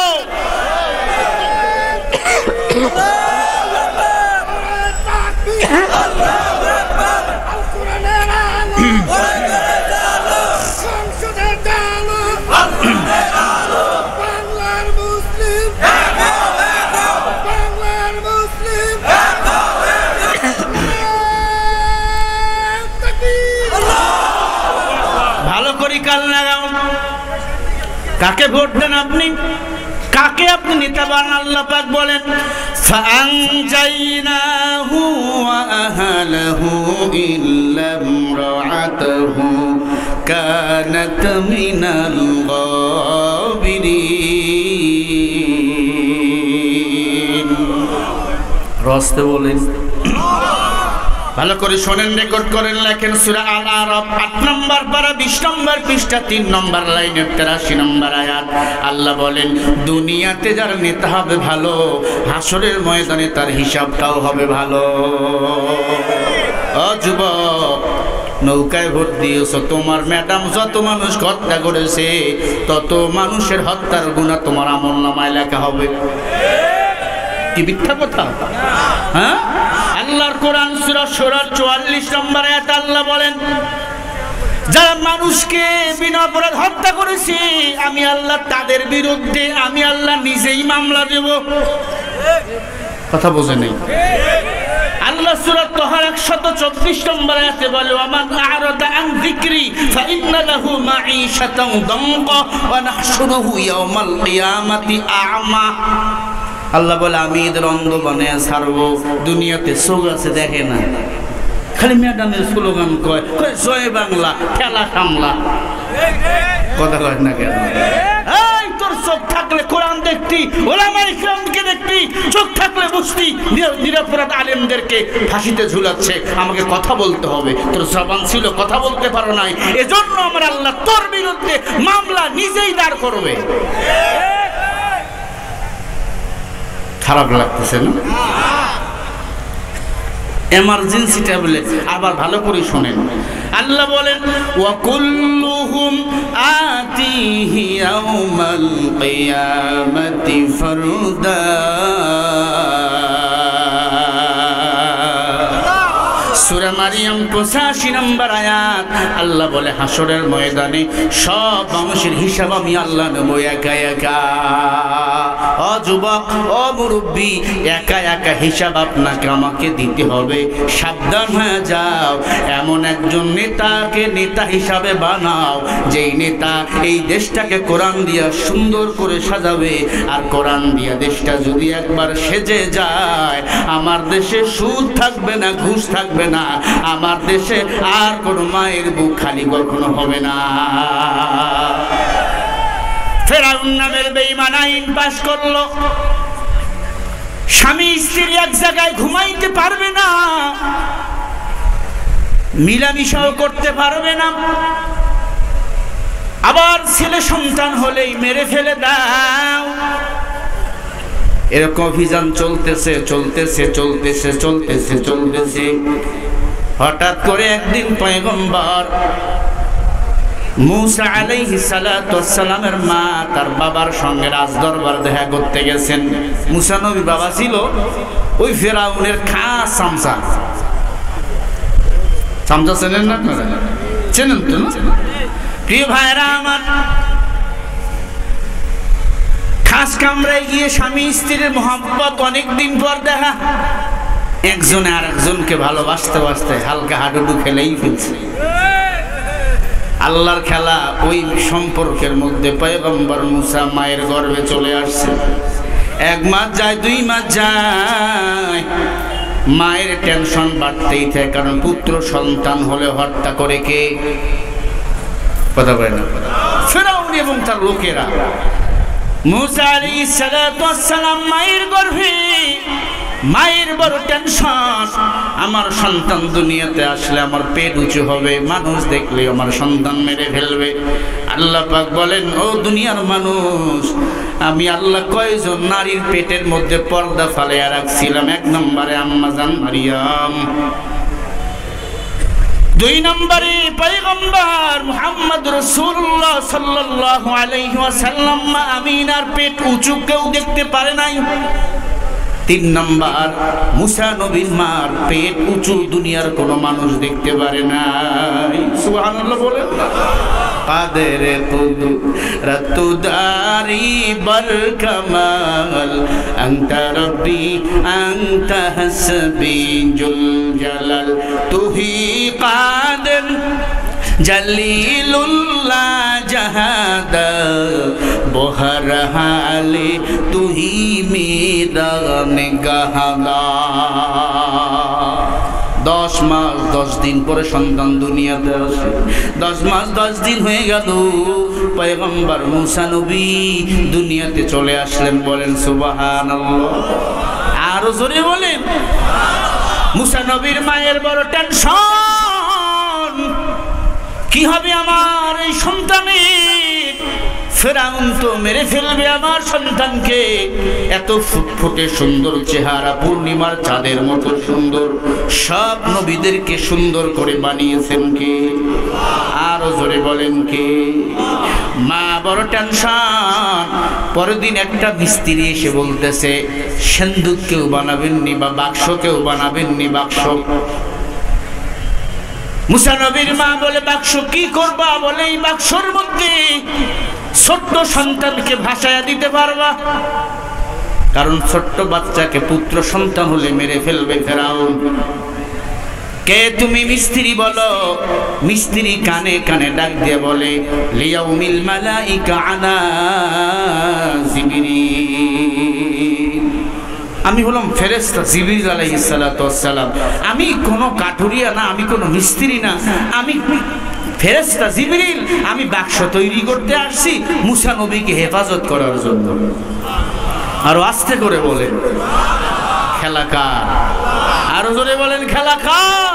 কাকে ভোট দেন আপনি? কাকে আপনি নেতা বানান? আল্লাহ পাক বলেন ফাআনজাইনাহু ওয়া আহলাহু ইল্লা ইমরাআতাহু কানাত মিনাল গাবিরিন। রাস্তে বলেন, ভালো করে শোনেন, রেকর্ড করেন, লেখেন। সূরা আল আরাফ ৮ নম্বর পারা ২০ নম্বর পৃষ্ঠা ৩ নম্বর লাইনে ৮৩ নম্বর আয়াত। আল্লাহ বলেন, দুনিয়াতে যার নেতা হবে ভালো, হাসরের ময়দানে তার হিসাবটাও হবে ভালো। ও যুবক, নৌকায় ভোট দিয়েছো, তোমার ম্যাডাম যত মানুষ হত্যা করেছে তত মানুষের হত্যার গুনাহ তোমার আমলনামায় লেখা হবে। কি মিথ্যা কথা? হ্যাঁ, আল্লাহর কোরআন সূরা শুরার ৪৪ নম্বর আয়াতে আল্লাহ বলেন যারা মানুষকে বিনা অপরাধ হত্যা করেছে আমি আল্লাহ তাদের বিরুদ্ধে আমি আল্লাহ নিজেই মামলা দেব। কথা বোঝে নেই? আল্লাহ সূরা তাহা 124 নম্বর আয়াতে বলে ওয়ামান আ'রাদা আন যিকরি ফাইন্না লাহু মাঈশাতান দানকা ওয়া নাহশুরুহু ইয়াওমাল কিয়ামাতি আ'মা। আল্লাহ বলে আমি এদের অন্ধ বানায়া ছাড়বো। দুনিয়াতে চোখ আছে দেখে না, খালি ম্যাডামের স্লোগান কয় জয় বাংলা খেলা সামলা। কথা কয় না কেন? এই তোর চোখ থাকলে কোরআন দেখতি, ওলামায়ে কিরামকে দেখতি, চোখ থাকলে বুঝতি নিরপরাধ আলেমদেরকে ফাঁসিতে ঝুলাচ্ছে। আমাকে কথা বলতে হবে, তোর জবান ছিল কথা বলতে পারো নাই, এজন্য আমার আল্লাহ তোর বিরুদ্ধে মামলা নিজেই দাঁড় করবে। খারাপ লাগতেছে না? Emergency tablet. আবার ভালো করে শুনেন, আল্লাহ বলেন ওয়া কুল্লুহুম আতিহি ইয়াউমাল কিয়ামাতি ফারদা। সূরা মারিয়াম 85 নম্বর আয়াত। আল্লাহ বলে হাসরের ময়দানে সব মানুষের হিসাব আমি আল্লাহ নেব একা একা। ও যুবক, ও মুরব্বী, একা একা হিসাব আপনাকে আমাকে দিতে হবে। সাবধান হয়ে যাও, এমন একজন নেতাকে নেতা হিসাবে বানাও যেই নেতা এই দেশটাকে কোরআন দিয়া সুন্দর করে সাজাবে। আর কোরআন দিয়া দেশটা যদি একবার সেজে যায়, আমার দেশে সুদ থাকবে না, ঘুষ থাকবে না, আমার দেশে আর কোন মায়ের বুক খালি কখনো হবে না। ফেরাউন নামের বেঈমান আইন পাশ করলো, স্বামী স্ত্রী এক জায়গায় ঘুমাইতে পারবে না, মিলামিশাও করতে পারবে না, আবার ছেলে সন্তান হলেই মেরে ফেলে দাও। এরকম অভিযান চলতেছে চলতেছে চলতেছে চলতেছে চলতেছে। হঠাৎ করে একদিন পয়গম্বর মুসা আলাইহিস সালাতু ওয়াস সালামের মা তার বাবার সঙ্গে রাজদরবার দেখা করতে গেছেন। মুসা নবী বাবা ছিল ওই ফেরাউনের খাস চামচা। চামচা চেনেন না আপনারা? চেনেন তো? প্রিয় ভাইরা আমার, খাস কামরায় গিয়ে স্বামী স্ত্রীর মহব্বত অনেকদিন পর দেখা। একজনে আর একজনকে ভালোবাসতে বাসতে হালকা হাডুডু খেলেই ফেলছে। আল্লাহর খেলা। ওই সম্পর্কের মধ্যে পয়গম্বর মুসা মায়ের গর্ভে চলে আসছে। 1 মাস যায়, 2 মাস যায়, মায়ের টেনশন বাড়তেই থাকে, কারণ পুত্র সন্তান হলে হত্যা করে কে? কথা বলে না? ফেরাউন এবং তার লোকেরা। মুসা আলাইহিস সালাতু ওয়াস সালাম মায়ের গর্ভে, মায়ের বড় টেনশন, আমার সন্তান দুনিয়াতে আসলে আমার পেট উঁচু হবে, মানুষ দেখলে আমার সন্তান মেরে ফেলবে। আল্লাহ পাক বলেন, ও দুনিয়ার মানুষ, আমি আল্লাহ কয়জন নারীর পেটের মধ্যে পর্দা ফালাইয়া রাখছিলাম। 1 নম্বরে আম্মা জান মারিয়াম, 2 নম্বরে পয়গম্বর মুহাম্মদ রাসূলুল্লাহ সাল্লাল্লাহু আলাইহি ওয়াসাল্লাম আমিনার পেট উঁচু কেউ দেখতে পারে নাই। 3 নম্বর মুসা নবীর মার পেট উঁচু দুনিয়ার কোনো মানুষ দেখতে পারে নাই। সুবহানাল্লাহ বলেন। কাদের কুদরতু দারি বল কামাল আনতা রব্বি আনতা হাসবি জুল জালাল তুহি কাদের জলিলুল্লাহ জাহাদা বহর হালে তুহি মেরা নিগাহদা। 10 মাস 10 দিন পরে সন্তান দুনিয়াতে আসে। 10 মাস 10 দিন হয়ে গেল, পয়গম্বর মুসা নবী দুনিয়াতে চলে আসলেন। বলেন সুবহানাল্লাহ। আরো জোরে বলেন। মুসা নবীর মায়ের বড় টেনশন, কি হবে আমার এই সন্তানের? ফেরাউন তো মেরে ফেলবে আমার সন্তানকে। এত ফুটফুটে সুন্দর চেহারা, পূর্ণিমার চাঁদের মতো সুন্দর, সব নবীদেরকে সুন্দর করে বানিয়েছেন কে? আরো জোরে বলেন কে? মা বড় টেনশন। পরের দিন একটা মিস্ত্রি এসে বলতেছে, সিন্দুক কেউ বানাবেননি বা বাক্স কেউ বানাবেননি? বাক্স মুসা নবীর মা বলে, বাক্স কি করবা? বলে, এই বাক্সর মধ্যে ছোট্ট সন্তানকে ভাসায়া দিতে পারবা? কারণ ছোট্ট বাচ্চাকে পুত্র সন্তান হলে মেরে ফেলবে ফেরাউন। কে তুমি? মিস্ত্রি বলো। মিস্ত্রি কানে কানে ডাক দিয়ে বলে, লিয়াউমিল মালাইকা আনা জিবরিল। আমি হলাম ফেরেশতা জিবরিল আলাইহিস সালাতু ওয়াস সালাম। আমি কোনো কাঠুরিয়া না, আমি কোনো মিস্ত্রি না, আমি ফেরেশতা জিবরিল। আমি বাক্স তৈরি করতে আসছি মুসা নবীকে হেফাজত করার জন্য। আরো আস্তে করে বলেন, খেলা কার? আরো জোরে বলেন, খেলা কার?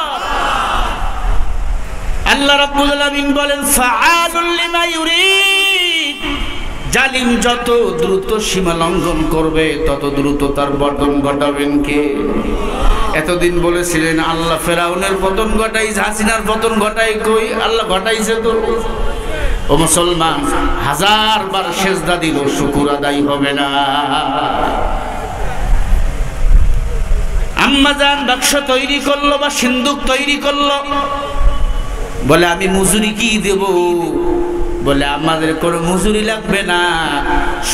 আল্লাহ রাব্বুল আলামিন বলেন, ফাআলুল লিমা ইউরিদ। জালিম যত দ্রুত সীমা লঙ্ঘন করবে তত দ্রুত তার পতন ঘটাবেন কে? এতদিন বলেছিলেন আল্লাহ ফেরাউনের পতন ঘটাইছে, হাসিনার পতন ঘটাই কই? আল্লাহ ঘটাইছে তো। ও মুসলমান, 1000 বার সেজদা দিল, শুকর আদায় হবে না। আম্মাজান বাক্স তৈরি করলো বা সিন্দুক তৈরি করলো, বলে আমি মজুরি কি দেব? বলে আমাদের কোনো মজুরি লাগবে না,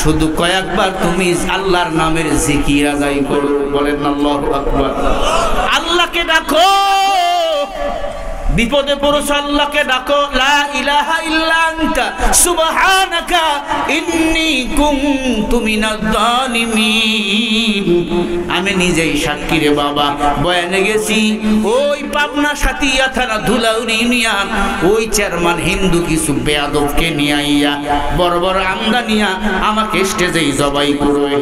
শুধু কয়েকবার তুমি আল্লাহর নামের জিকির আদায় করো। বলেন আল্লাহু আকবার। আল্লাহকে ডাকো, বিপদে পড়েছো আল্লাহকে ডাকো। লা ইলাহা ইল্লা আনতা সুবহানাকা ইন্নী কুনতু মিনাজ জালিমিন। আমি নিজেই সাক্ষী রে বাবা, বয়ানে গেছি ওই পাবনা সাতিয়া থানা ধুলাউড়ি ইউনিয়ন, ওই চেয়ারম্যান হিন্দু কিছু বেয়াদবকে নিয়ে আইয়া বড় বড় আমদানিয়া আমাকে স্টেজেই জবাই করবে।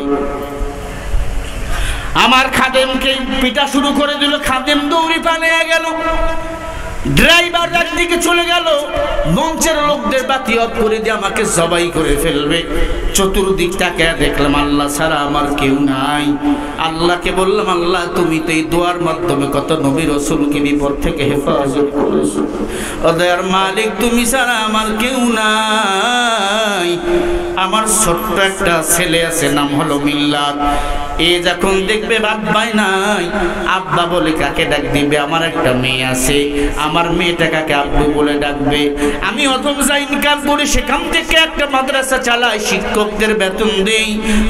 আমার খাদেমকে পিটা শুরু করে দিল, খাদেম দৌড়ি পালিয়ে গেল। ড্রাইভার একদিকে চলে গেল, মঞ্চের লোকদের বাতি অফ করে দিয়ে আমাকে জবাই করে ফেলবে। চতুর্দিক তাকিয়ে দেখলাম আল্লাহ ছাড়া আমার কেউ নাই। আল্লাহকে বললাম, আল্লাহ তুমি তো এই দোয়ার মাধ্যমে কত নবী রাসূলকে বিপদ থেকে হেফাজত করেছো। ও দয়ার মালিক, তুমি ছাড়া আমার কেউ নাই। আমার ছোট্ট একটা ছেলে আছে, নাম হলো মিল্লাত। এ যখন দেখবে বাপ্পাই নাই, আব্বা বলে কাকে ডাক দিবে? আমার একটা মেয়ে আছে, আমার মেয়েটা কাকে আব্বু বলে ডাকবে? আমি অথম যা ইনকাম করি সেখান থেকে একটা মাদ্রাসা চালাই, শিক্ষকদের বেতন দেই,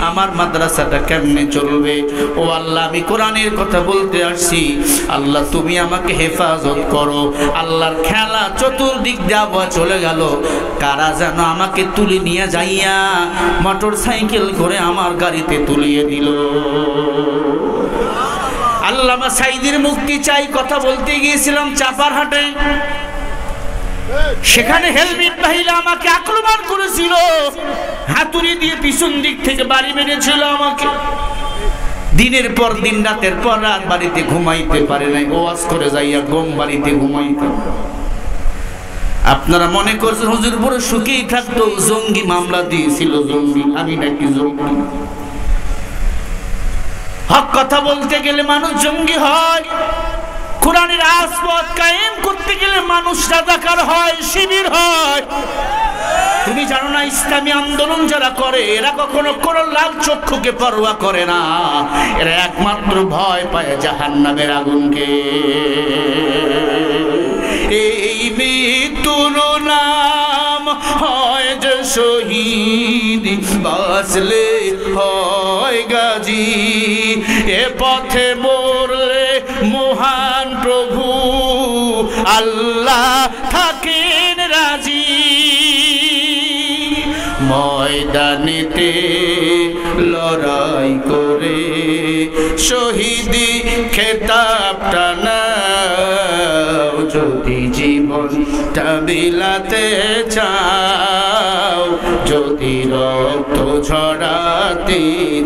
আমার মাদ্রাসাটা কেমনে চলবে? ও আল্লাহ, আমি কোরআনের কথা বলতে আসছি, আল্লাহ তুমি আমাকে হেফাজত করো। আল্লাহর খেলা, চতুর্দিক দেওয়া চলে গেল। কারা যেন আমাকে তুলে নিয়ে যাইয়া মোটর সাইকেল করে আমার গাড়িতে তুলিয়ে দিল। আল্লামা সাইদির মুক্তি চাই কথা বলতে গিয়েছিলাম চাপারহাটে, সেখানে হেলমেট বাহিলা আমাকে আক্রমণ করেছিল, হাতুড়ি দিয়ে পিছন দিক থেকে বাড়ি মেরেছিল আমাকে। দিনের পর দিন, রাতের পর রাত বাড়িতে ঘুমাইতে পারে নাই, ওয়াজ করে যাইয়া গম বাড়িতে ঘুমাইতে। আপনারা মনে করছেন হুজুর বড় সুখেই থাকতো, জঙ্গি মামলা দিয়েছিল। জঙ্গি আমি নাকি জঙ্গি? হক কথা বলতে গেলে মানুষ জঙ্গি হয়, কোরআনের রাজপথ কায়েম করতে গেলে মানুষ রাজাকার হয়, শিবির হয়। তুমি জানো না, ইসলামী আন্দোলন যারা করে এরা কখনো কোনো লাল চক্ষুকে পরোয়া করে না, এরা একমাত্র ভয় পায় জাহান্নামের আগুনকে। এই মৃত্যুর নাম হয় যে শহীদ, বাঁচলে হয় গাজী। এ পথে মরলে মহান প্রভু আল্লাহ থাকেন রাজি। ময়দানেতে লড়াই করে শহীদি খেতাবটা নাও, যদি জীবনটা বিলাতে চাও, যদি রক্ত ঝরাতে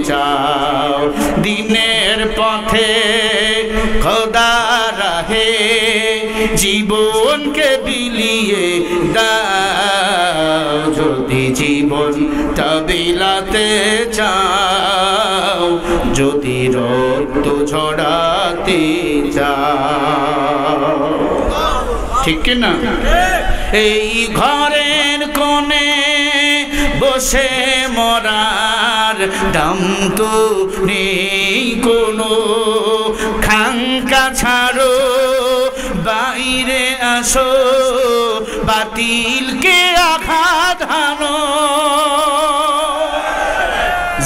চাও, দিনের পথে খোদা রাহে জীবনকে বিলিয়ে দাও, যদি জীবনটা বিলাতে চাও, যদি রক্ত ঝরাতে চাও। ঠিক না? এই ঘরের কোণে বসে মরার দাম তো নেই কোনো, খাঙ্কা ছাড়ো বাইরে আসো বাতিলকে আঘাত হানো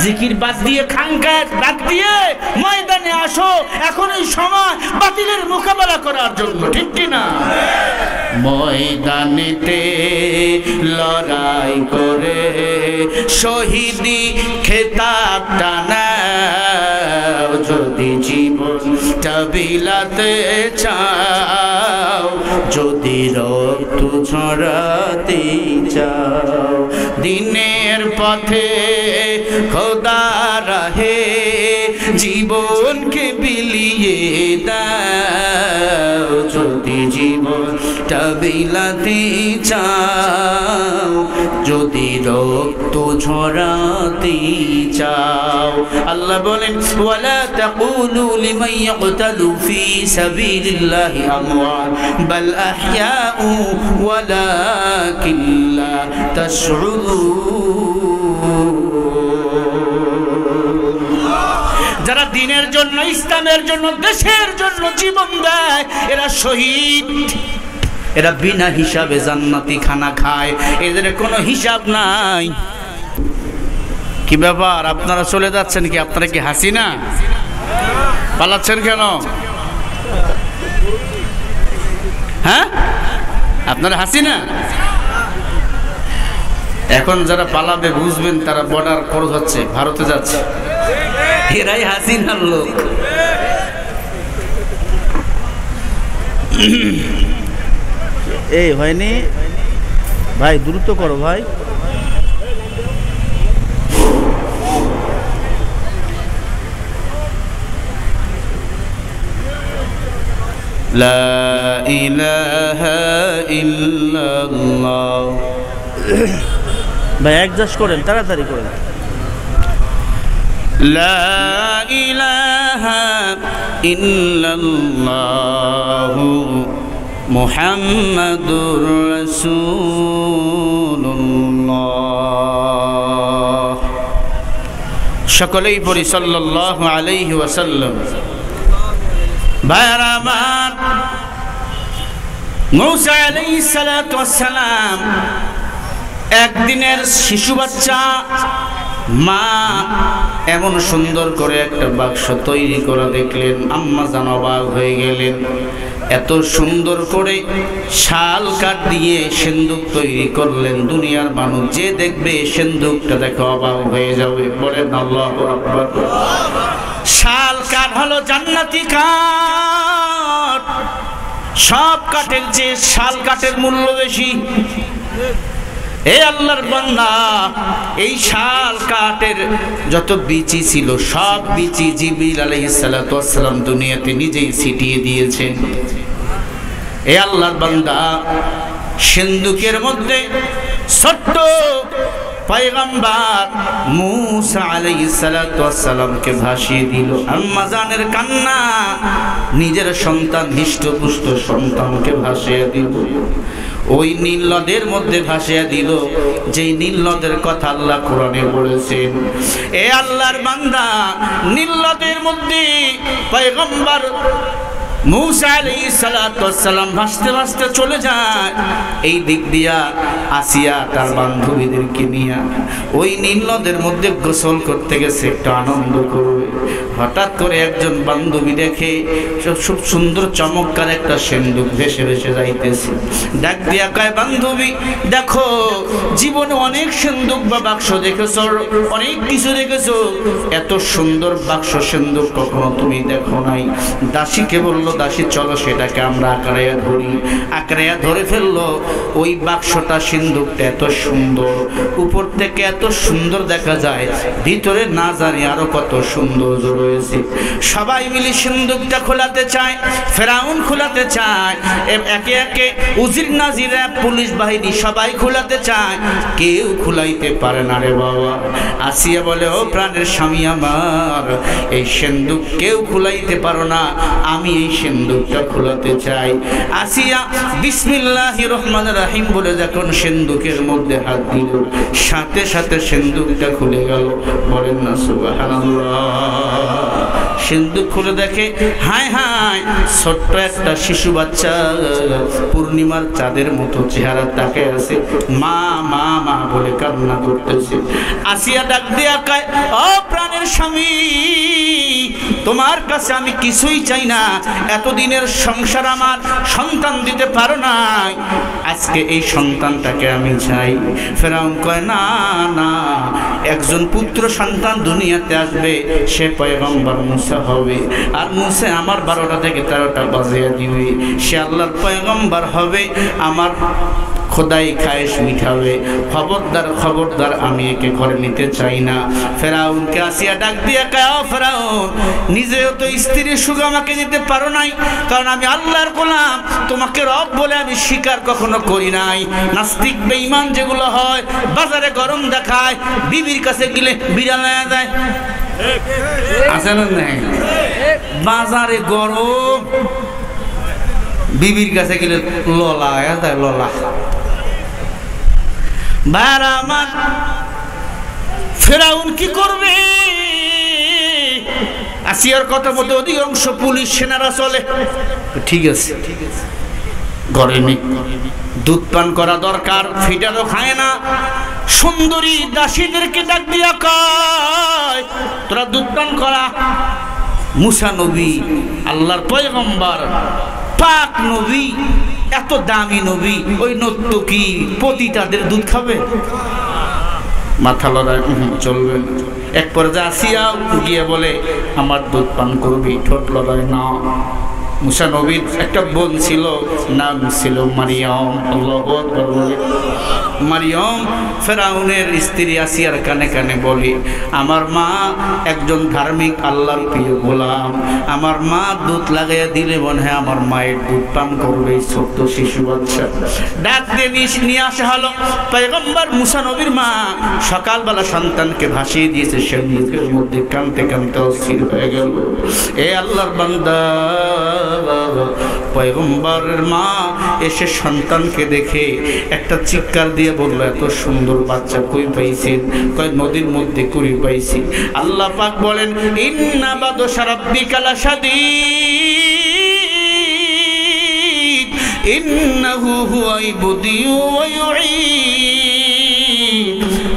জিকির বাদ দিয়ে খানকাত বাদ দিয়ে ময়দানে আসো এখনই সময় বাতিলের মোকাবেলা করার জন্য ঠিক কি না ময়দানেতে লড়াই করে শহীদি খেতাবটা নাও যদি জীবনটা বিলাতে চাও যদি রক্ত ঝরাতে চাও দিনের পথে খোদা রাহে জীবনকে বিলিয়ে দাও যদি জীবনটা বিলাতে চাও যদি রক্ত ঝরাতে চাও আল্লাহ বলেন ওয়ালা তাকুলু লিমান ইয়াকতালু ফি সাবিলিল্লাহি আমওয়াত বাল আহইয়াউ ওয়ালাকিন লা তাশউরুন যারা দিনের জন্য ইসলামের জন্য দেশের জন্য জীবন দেয় এরা শহীদ এরা বিনা হিসাবে জান্নাতি খানা খায় এদের কোনো হিসাব নাই কি ব্যাপার আপনারা চলে যাচ্ছেন কি আপনারা কি হাসিনা পালাচ্ছেন কেন হ্যাঁ আপনারা হাসিনা এখন যারা পালাবে বুঝবেন তারা বর্ডার ক্রস হচ্ছে ভারতে যাচ্ছে এরাই হাসিনার লোক এই হয়নি ভাই দ্রুত করো ভাই লা ইলাহা ইল্লাল্লাহ ভাই অ্যাডজাস্ট করেন তাড়াতাড়ি করেন লা ইলাহা ইল্লাল্লাহ মুহাম্মাদুর রাসূলুল্লাহ সকলেই পড়ি সাল্লাল্লাহু আলাইহি ওয়াসাল্লাম ভাইরা আমার মূসা আলাইহিস সালাতু ওয়াস সালাম একদিনের শিশু বাচ্চা মা এমন সুন্দর করে একটা বাক্স তৈরি করে দেখলেন আম্মা জান অবাক হয়ে গেলেন এত সুন্দর করে শাল কাঠ দিয়ে সিন্দুক তৈরি করলেন দুনিয়ার মানুষ যে দেখবে সিন্দুকটা দেখে অবাক হয়ে যাবে বলেন আল্লাহু আকবার শাল কাঠ হলো জান্নাতি কাঠ সব কাঠের চেয়ে শাল কাঠের মূল্য বেশি এ আল্লাহর বান্দা এই শাল কাঠের যত বিচি ছিল সব বিচি জিবরিল আলাইহিস সালাতু ওয়াস সালাম দুনিয়াতে নিজেই ছিটিয়ে দিয়েছেন এ আল্লাহর বান্দা সিন্দুকের মধ্যে ছোট্ট পয়গম্বর মূসা আলাইহিস সালাতু ওয়াস সালামকে ভাসিয়ে দিল আম্মা জানের কান্না নিজের সন্তান হৃষ্টপুষ্ট সন্তানকে ভাসিয়ে দিল ওই নীল নদের মধ্যে ভাসিয়ে দিল যেই নীল নদের কথা আল্লাহ কোরআনে বলেছেন এ আল্লাহর বান্দা নীল নদের মধ্যে পয়গম্বর মূসা আলাইহিস সালাতু ওয়াস সালাম ভাসতে ভাসতে চলে যায় এই দিক দিয়া আসিয়া তার বান্ধবীদেরকে নিয়ে ওই নীল নদের মধ্যে গোসল করতে গেছে একটু আনন্দ করবে হঠাৎ করে একজন বান্ধবী দেখে খুব সুন্দর চমৎকার একটা সিন্দুক ভেসে ভেসে যাইতেছে ডাক দিয়া কয় বান্ধবী দেখো জীবনে অনেক সিন্দুক বা বাক্স দেখেছো অনেক কিছু দেখেছো এত সুন্দর বাক্স সিন্দুক কখনো তুমি দেখো নাই দাসীকে বলল দাসী চলো সেটাকে আমরা আঁকড়াইয়া ধরি আঁকড়াইয়া ধরে ফেললো ওই বাক্সটা সিন্দুকটা এত সুন্দর উপর থেকে এত সুন্দর দেখা যায় ভিতরে না জানি আরো কত সৌন্দর্য রয়েছে সবাই মিলে সিন্দুকটা খোলাতে চায় ফেরাউন খোলাতে চায় একে একে উজির নাজিরা পুলিশ বাহিনী সবাই খোলাতে চায় কেউ খোলাইতে পারে না রে বাবা আসিয়া বলে ও প্রাণের স্বামী আমার এই সিন্দুক কেউ খোলাইতে পারো না আমি এই সিন্দুকটা খোলাতে চাই। আসিয়া বিসমিল্লাহির রহমানির রহিম বলে যখন সিন্দুকের মধ্যে হাত দিল, সাথে সাথে সিন্দুকটা খুলে গেল। বলেন না সুবহানাল্লাহ। সিন্দুক খুলে দেখে, হায় হায়, ছোট্ট একটা শিশু বাচ্চা পূর্ণিমার চাঁদের মতো চেহারা তাকে আছে, মা মা মা বলে কান্না করতেছে। আসিয়া ডাক দিয়া কয়, ও প্রাণের স্বামী, তোমার কাছে আমি কিছুই চাই না। এতদিনের সংসার আমার সন্তান দিতে পারো নাই, আজকে এই সন্তানটাকে আমি চাই। ফেরাউন কয়, না না, একজন পুত্র সন্তান দুনিয়াতে আসবে, সে পয়গম্বর মুসা হবে। আর মুসা আমার 12টা থেকে 13টা বাজিয়ে দিবে। সে আল্লাহর পয়গম্বর হবে, আমার খোদাই খায়েশ মিঠাবে। খবরদার খবরদার, আমি একে ঘরে নিতে চাই না। ফেরাউনকে আসিয়া ডাক দিয়া কয়, ও ফেরাউন, নিজেও তো স্ত্রীর সুখ আমাকে দিতে পারো নাই, কারণ আমি আল্লাহর গোলাম, তোমাকে রব বলে আমি স্বীকার কখনো করি নাই। নাস্তিক বেঈমান যেগুলো হয়, বাজারে গরম দেখায়, বিবির কাছে গেলে বিড়াল হয়ে যায়। আছে না নাই? বাজারে গরম, বিবির কাছে গেলে ললা হয়ে যায়, ললা। ভাইরা আমার, ফেরাউন কি করবে? আসিয়ার কথা মতো অধিকাংশ পুলিশ সেনারা চলে। ঠিক আছে, ঘরে নেই, দুধ পান করা দরকার, ফিটারও খায় না। সুন্দরী দাসীদেরকে ডাক দিয়া কয়, তোরা দুধ পান করা। মুসা নবী, আল্লাহর পয়গম্বর, পাক নবী, এত দামি নবী, ওই নর্তকী পতি তাদের দুধ খাবে? মাথা লড়াই, চলবে না। এক পর্যায়ে আসিয়া গিয়ে বলে, আমার দুধ পান করবি? ঠোঁট লড়াই না। মুসা নবীর একটা বোন ছিল, নাম ছিল মারিয়াম। আল্লাহু আকবার বলে। মারিয়াম ফেরাউনের স্ত্রী আসিয়ার কানে কানে বলে, আমার মা একজন ধার্মিক আল্লাহর প্রিয় গোলাম, আমার মা দুধ লাগাইয়া দিলে মনে হয় আমার মায়ের দুধ পান করবে। ছোট্ট শিশু বাচ্চা ডাক দিয়ে নিয়ে আসা হলো। পয়গম্বর মুসা নবীর মা সকালবেলা সন্তানকে ভাসিয়ে দিয়েছে, সে মুখের মধ্যে কাঁদতে কাঁদতে অস্থির হয়ে গেল। এ আল্লাহর বান্দা, পয়গম্বরের মা এসে সন্তানকে দেখে একটা চিৎকার দিয়ে বলল, এত সুন্দর বাচ্চা কই পাইছেন? কয়, নদীর মধ্যে কুড়ি পাইছি। আল্লাহ পাক বলেন, ইন্না বাদশা রাব্বিকা লাশাদীদ ইন্নাহু হুয়াল বুদিউ ওয়া ইউঈদ।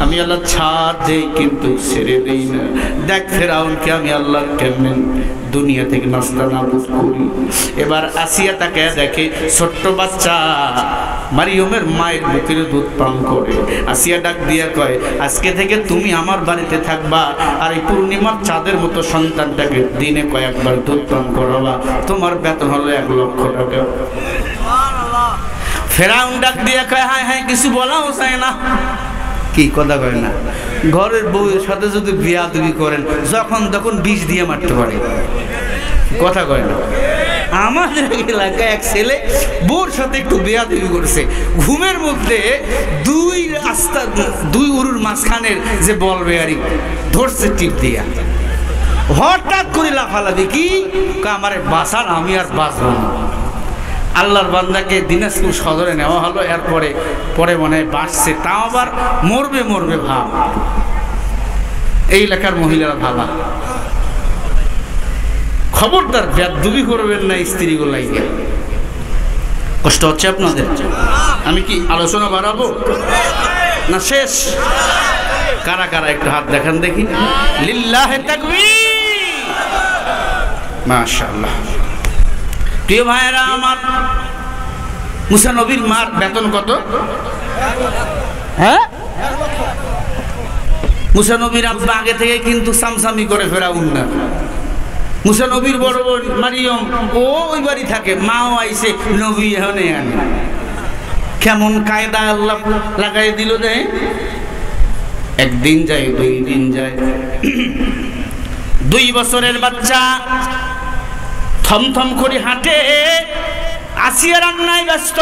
আমি আল্লাহ ছাড় দেই কিন্তু ছেড়ে দেই না। দেখ ফেরাউনকে আমি আল্লাহ কেমন দুনিয়া থেকে নাস্তা নাবুদ করি। এবার আসিয়া তাকে দেখে, ছোট্ট বাচ্চা মারিয়মের মায়ের বুকের দুধ পান করে। আসিয়া ডাক দিয়া কয়, আজকে থেকে তুমি আমার বাড়িতে থাকবা, আর এই পূর্ণিমার চাঁদের মতো সন্তানটাকে দিনে কয়েকবার দুধ পান করাবা, তোমার বেতন হলো 1 লক্ষ টাকা। ফেরাউন ডাক দিয়া কয়, হায় হায়, কিছু বলাও চায় না। কি কথা কয় না? ঘরের বউয়ের সাথে যদি বিয়াদবি করেন, যখন তখন বিষ দিয়ে মারতে পারে। কথা কয় না? আমাদের এলাকায় এক ছেলে বউর সাথে একটু বিয়াদবি করেছে, ঘুমের মধ্যে দুই উরুর মাঝখানের যে বল বেয়ারি ধরছে টিপ দিয়া, হঠাৎ করে লাফালাফি। কি আমারে বাঁচান, আমি আর বাঁচব না। আল্লাহর বান্দাকে দিনাজপুর সদরে নেওয়া হলো। এরপরে মনে হয় বাঁচছে, তাও আবার মরবে মরবে ভাব। এই এলাকার মহিলারা ভাবা, খবরদার বেয়াদবি করবেন না স্ত্রীগুলাই। কষ্ট হচ্ছে আপনাদের? আমি কি আলোচনা বাড়াবো না শেষ? কারা কারা একটু হাত দেখান দেখি। লিল্লাহে তাকবীর, মাশাআল্লাহ। প্রিয় ভাইয়েরা আমার, মুসা নবীর মার বেতন কত? হ্যাঁ, মুসা নবীর আব্বা আগে থেকে কিন্তু সামসামি করে ফেরাউন না। মুসা নবীর বড় বোন মারিয়ম, ও ওই বাড়ি থাকে, মাও আইসে, নবী এখানে আনে। কেমন কায়দা আল্লাহ লাগাই দিল যে, একদিন যায়, 2 দিন যায়, 2 বছরের বাচ্চা থমথম করে হাঁটে। আসিয়া রান্নায় ব্যস্ত।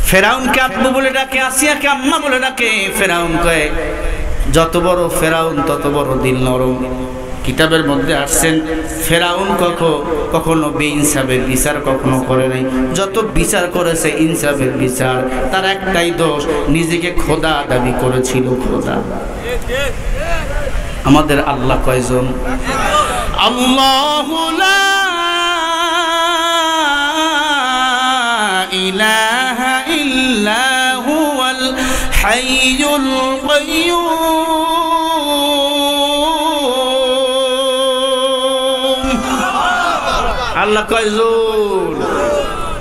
ফেরাউনকে আব্বু বলে ডাকে, আসিয়াকে আম্মা বলে ডাকে। ফেরাউন কয়, যত বড় ফেরাউন তত বড় দিল নরম। কি কিতাবের মধ্যে আসছেন ফেরাউন কখনো বেইনসাফের বিচার কখনো করে নাই, যত বিচার করেছে ইনসাফের বিচার। তার একটাই দোষ, নিজেকে খোদা দাবি করেছিল, খোদা। আমাদের আল্লাহ কয়জন? আল্লাহু লা ইলাহা ইল্লা হুয়াল হাইয়ুল কাইয়্যুম। আল্লাহ কয়জন?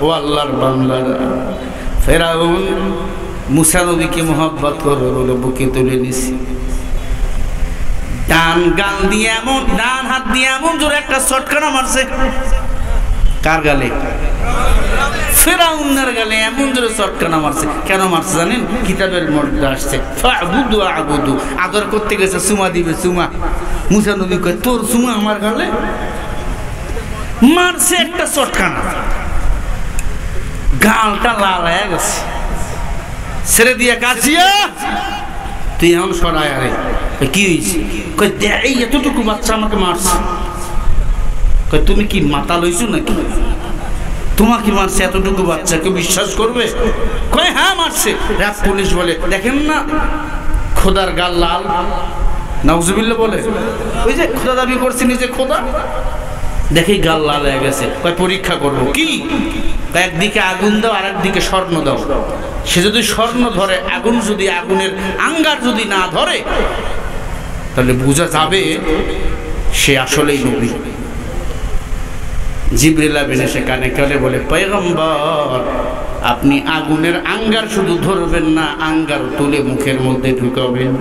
ও আল্লাহর বান্দারা। ফেরাউন মুসা নবীকে মোহাব্বত করে বলে বুকে তুলে নিছি, ডান গাল দিয়ে এমন, ডান হাত দিয়ে এমন জোরে একটা চটকানা মারছে। কার গালে? ফেরাউনের গালে এমন জোরে চটকানা মারছে। কেন মারছে জানেন? কিতাবের মধ্যে আসছে ফাবুদু আবুদু, আদর করতে গেছে, চুমা দিবে, চুমা। মুসা নবী কয় তোর চুমা আমার গালে? মারছে একটা চটকানা, গালটা লাল হয়ে গেছে। ছেড়ে দিয়ে কাছিয়া তুই এখন সরাই। আরে কি হয়েছে? কই এই এতটুকু বাচ্চা আমাকে মারছে। কই তুমি কি মাথা লইছো নাকি? তোমাকে মারছে এতটুকু বাচ্চাকে, বিশ্বাস করবে? কই হ্যাঁ মারছে। রাত পুলিশ বলে দেখেন না খোদার গাল লাল, নাউজুবিল্লাহ বলে। ওই যে খোদা দাবি করছে নিজে খোদা, দেখি গাল লাল হয়ে গেছে। কয় পরীক্ষা করবো। কি? একদিকে আগুন দাও আর একদিকে স্বর্ণ দাও। সে যদি স্বর্ণ ধরে, আগুন যদি, আগুনের আঙ্গার যদি না ধরে, তাহলে বোঝা যাবে সে আসলেই নবী। জিবরিল আমিন এসে কানে কানে বলে পয়গম্বর আপনি আগুনের আঙ্গার শুধু ধরবেন না, আঙ্গার তুলে মুখের মধ্যে ঢুকাবেন।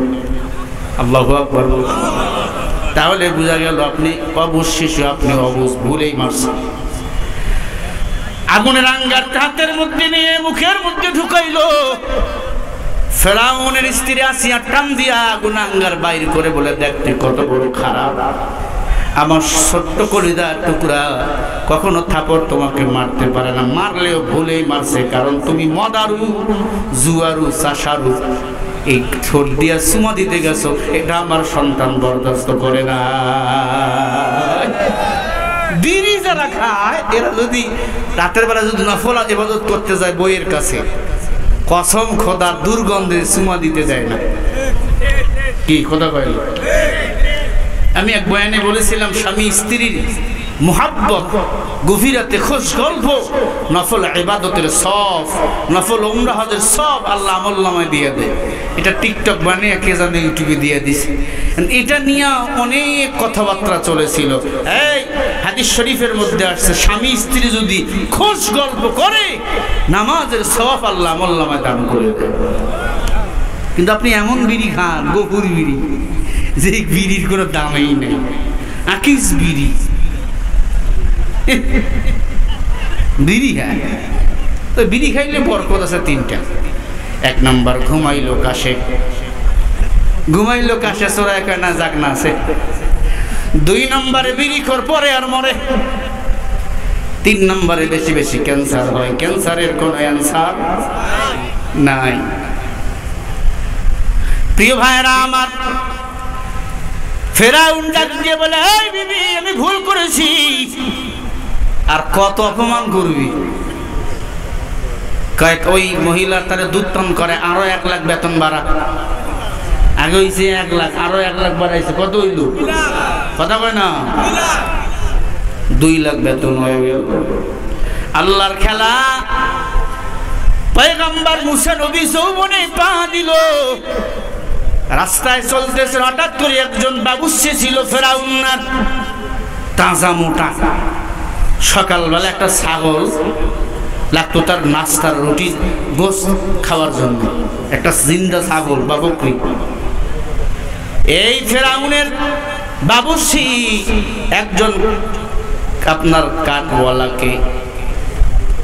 আল্লাহু আকবার। তাহলে বোঝা গেল আপনি অবশ্যই আপনি ভুলেই মারছেন। আগুনের আঙ্গার হাতের মধ্যে নিয়ে মুখের মধ্যে ঢুকাইলো। ফেরাউনের স্ত্রী আসিয়া টান দিয়া আগুন আঙ্গার বাইর করে বলে দেখতে কত বড় খারাপ, আমার ছোট্ট কলিজার টুকরা কখনো থাপড় তোমাকে মারতে পারে না, মারলেও ভুলেই মারছে, কারণ তুমি মদারু, জুয়ারু, চাষারু, এই ঠোঁট দিয়া চুমা দিতে গেছো, এটা আমার সন্তান বরদাস্ত করে না। বিড়ি যারা খায় এরা যদি রাতের বেলা যদি নফল ইবাদত করতে যায় বইয়ের কাছে, কসম খোদার দুর্গন্ধে চুমা দিতে যায় না। কি খোদা কইল? আমি এক বয়ানে বলেছিলাম স্বামী স্ত্রীর মুহাব্বত, গভীরাতে খোঁজ গল্প, নফল ইবাদতের সব, নফল উমরা হজের সব আল্লাহ আমলনামায় দিয়ে দেয়। এটা টিকটক বানিয়ে কে জানে ইউটিউবে দিয়ে দিছে। এটা নিয়ে অনেক কথাবার্তা চলেছিল। এই হাদিস শরীফের মধ্যে আসছে স্বামী স্ত্রী যদি খোঁজ গল্প করে নামাজের সওয়াব আল্লাহ আমলনামায় দান করে দেয়। কিন্তু আপনি এমন বিড়ি খান, গফুর বিড়ি, যে বিড়ির কোনো দামই নেই, আকিস বিড়ি। বিড়ি খায় তো বিড়ি খাইলে বরকত আছে তিনটা। এক নম্বর ঘুমাইলো কাশে, ঘুমাইলো কাশে চোরায় কানা জাগ না আছে। দুই নম্বরে বিড়ি খোর পরে আর মরে। তিন নম্বরে বেশি বেশি ক্যান্সার হয়, ক্যান্সারের কোনো অ্যান্সার নাই। প্রিয় ভাইরা আমার, ফেরাউন ডাক দিয়ে বলে এই বিবি আমি ভুল করেছি। আর কত অপমান করবি? ওই মহিলা তারে দুধ করে আরো 1 লাখ বেতন বাড়া। আগে হইছে 1 লাখ, আরো 1 লাখ বাড়াইছে। কত হইল? কথা কয় না, 2 লাখ বেতন হয়ে গেল। আল্লাহর খেলা। পয়গম্বর মুসা নবী যৌবনে পা দিল। রাস্তায় চলতেছে, হঠাৎ করে একজন বাবুসে ছিল ফেরাউনের, তাজা মোটা। সকালবেলা একটা ছাগল লাগতো তার নাস্তার, রুটি গোশত খাওয়ার জন্য, একটা জিন্দা ছাগল বা বকরি। এই ফেরাউনের বাবুসি একজন আপনার কাঠওয়ালাকে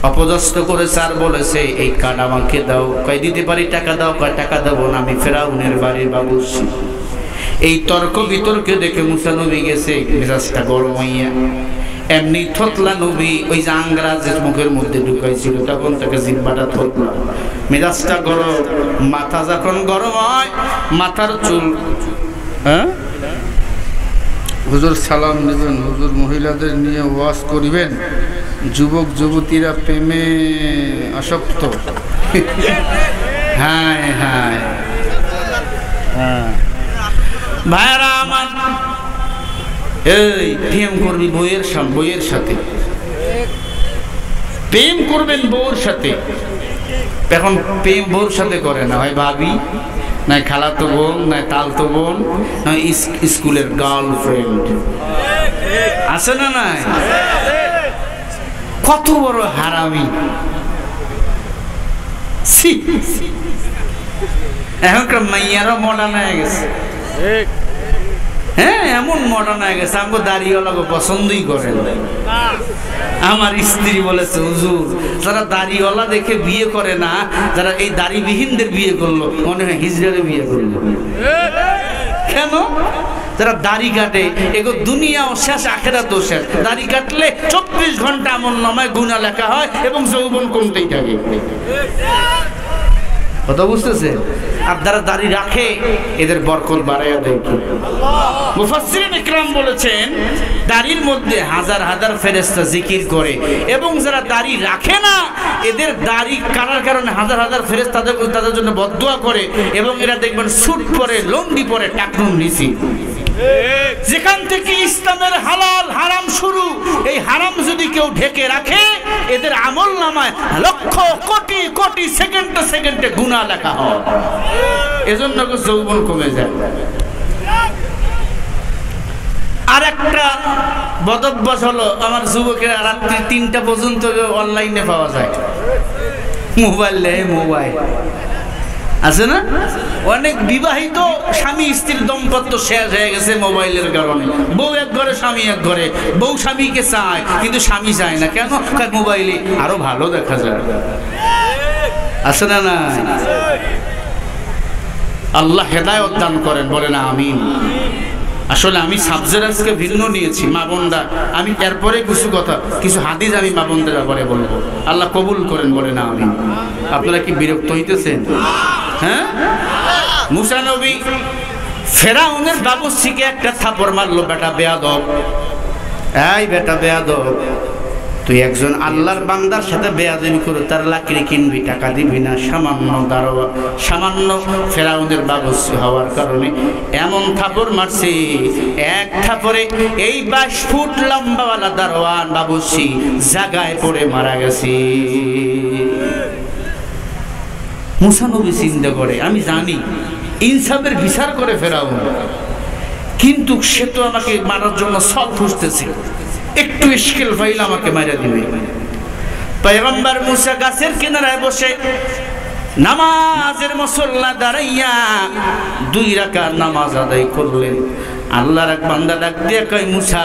অপদস্থ করেছে আর বলেছে এই কাঠ আমাকে দাও। কয় দিতে পারি, টাকা দাও। কয় টাকা দেবো না, আমি ফেরাউনের বাড়ির বাবুসি। এই তর্ক বিতর্কে দেখে মুসা নবী গেছে মেজাজটা গরম হইয়া। এমনি থতলা নবী ওই যে আঙ্গরাজের মুখের মধ্যে ঢুকাইছিল, তখন তাকে জিহ্বাটা থতলা, মেজাজটা গরম। মাথা যখন গরম হয়, মাথার চুল হুজুর সালাম নেবেন, হুজুর মহিলাদের নিয়ে ওয়াজ করিবেন, যুবক যুবতীরা প্রেমে আসক্ত। হ্যাঁ হ্যাঁ ভাইরা আমার, এই প্রেম করবি বইয়ের সাথে, প্রেম করবেন বউর সাথে। এখন প্রেম বউর সাথে করে না, হয় ভাবি, নাই খালাতো বোন, নাই তালতো বোন, নয় স্কুলের গার্লফ্রেন্ড, আছে না? নাই? কত বড় হারামি! এখনকার মাইয়ারও মডার্ন হয়ে গেছে। হ্যাঁ, এমন মডার্ন হয়ে গেছে, আমাকে দাড়িওয়ালাকে পছন্দই করে না। আমার স্ত্রী বলেছে, হুজুর যারা দাড়িওয়ালা দেখে বিয়ে করে না, যারা এই দাড়িবিহীনদের বিয়ে করলো, মনে হয় হিজড়ারে বিয়ে করলো। কেন? যারা দাড়ি কাটে, এগো দুনিয়াও শেষ, আখেরাতও শেষ। দাড়ি কাটলে 24 ঘন্টা আমলনামায় গুনাহ লেখা হয় এবং যৌবন কমতেই থাকে। কথা বুঝতেছে? আর যারা দাড়ি রাখে, এদের বরকত বাড়াইয়া দেয়। মুফাসসিরিন ইকরাম বলেছেন, দাড়ির মধ্যে হাজার হাজার ফেরেশতা জিকির করে, এবং যারা দাড়ি রাখে না, এদের দাড়ি কাটার কারণে হাজার হাজার ফেরেশতা তাদের জন্য বদদুয়া করে, এবং এরা দেখবেন স্যুট পরে, লুঙ্গি পরে, টাকনুন নিচি। যেখান থেকে ইসলামের হালাল হারাম শুরু, এই হারাম যদি কেউ ঢেকে রাখে, এদের আমল নামায় লক্ষ কোটি কোটি সেকেন্ডে সেকেন্ডে গুনাহ লেখা হয়। এজন্য যৌবন কমে যায়। আর একটা বদভ্যাস হলো, আমার যুবকেরা রাত্রি 3টা পর্যন্ত অনলাইনে পাওয়া যায়, মোবাইল আছে না? অনেক বিবাহিত স্বামী স্ত্রীর দম্পত্য শেষ হয়ে গেছে মোবাইলের কারণে। বউ এক ঘরে, স্বামী এক ঘরে। বউ স্বামীকে চায়, কিন্তু স্বামী চায় না। কেন? মোবাইলে আরো ভালো দেখা যায়। আছে না? না, আল্লাহ হেদায়েত দান করেন, বলে না আমিন। আসলে আমি সাবজেক্ট আজকে ভিন্ন নিয়েছি, মা বোনরা। আমি এরপরে কিছু হাদিস আমি মা বোনদের ব্যাপারে বলবো। আল্লাহ কবুল করেন, বলে না আমিন। আপনারা কি বিরক্ত হইতেছেন? হ্যাঁ, মুসা নবী ফেরাউনের বাবুর্চিকে একটা থাপড় মারলো, বেটা বেয়াদব, এই বেটা বেয়াদব, তুই একজন আল্লাহর বান্দার সাথে বেয়াদবি করে তার লাকড়ি কিনবি, টাকা দিবি না। সামান্য ফেরাউনের বাবুর্চি হওয়ার কারণে এমন থাপড় মারছে, এক থাপড়ে এই 22 ফুট লম্বাওয়ালা দারোয়ান বাবুর্চি জায়গায় পড়ে মারা গেছে। মুসা নবী চিন্তা করে, আমি জানি ইনসাফের বিচার করে ফেরাউন, কিন্তু সে তো আমাকে মারার জন্য সব খুঁজতেছে, একটু ইশকিল ফাইল আমাকে মারা দিবে। পয়গম্বর মুসা গাছের কিনারায় বসে নামাজের মুসল্লা দাঁড়াইয়া 2 রাকাত নামাজ আদায় করলেন। আল্লাহর এক বান্দা ডাক দিয়ে কয়, মুসা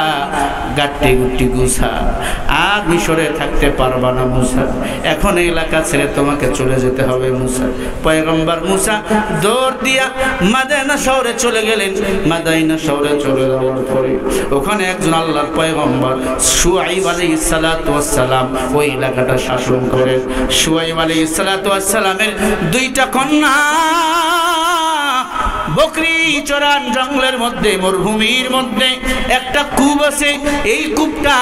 গাট্টি গুট্টি গুছা, আর মিশরে থাকতে পারবা না মুসা, এখন এলাকা ছেড়ে তোমাকে চলে যেতে হবে মুসা। পয়গম্বর মুসা দৌড় দিয়া মাদাইনা শহরে চলে গেলেন। মাদাইনা শহরে চলে যাওয়ার পরে ওখানে একজন আল্লাহর পয়গম্বর শুআইব আলাইহিস সালাতু ওয়াস সালাম ওই এলাকাটা শাসন করেন। শুআইব আলাইহিস সালাতু ওয়াস সালামের 2টা কন্যা বকরি চরান জঙ্গলের মধ্যে, মরুভূমির মধ্যে একটা কূপ আছে। এই কূপটা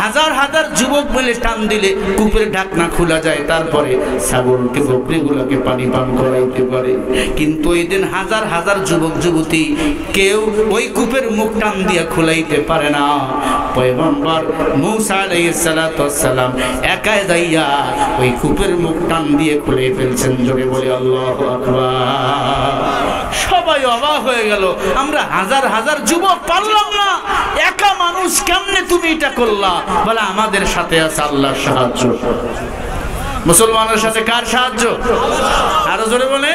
হাজার হাজার যুবক মিলে টান দিলে কূপের ঢাকনা খোলা যায়, তারপরে ছাগলকে বকরিগুলোকে পানি পান করাইতে পারে। কিন্তু ওই দিন হাজার হাজার যুবক যুবতী কেউ ওই কূপের মুখ টান দিয়ে খোলাইতে পারে না। পয়গম্বর মূসা আলাইহিস সালাতু ওয়াস সালাম একাই যাইয়া ওই কূপের মুখ টান দিয়ে খুলে ফেলছেন। জোরে বলি আল্লাহু আকবার। সবাই অবাক হয়ে গেল, আমরা হাজার হাজার যুবক পারলাম না, একা মানুষ কেমনে তুমি এটা করলা? বলে আমাদের সাথে আছে আল্লাহর সাহায্য। মুসলমানের সাথে কার সাহায্য? আরো জোরে বলে।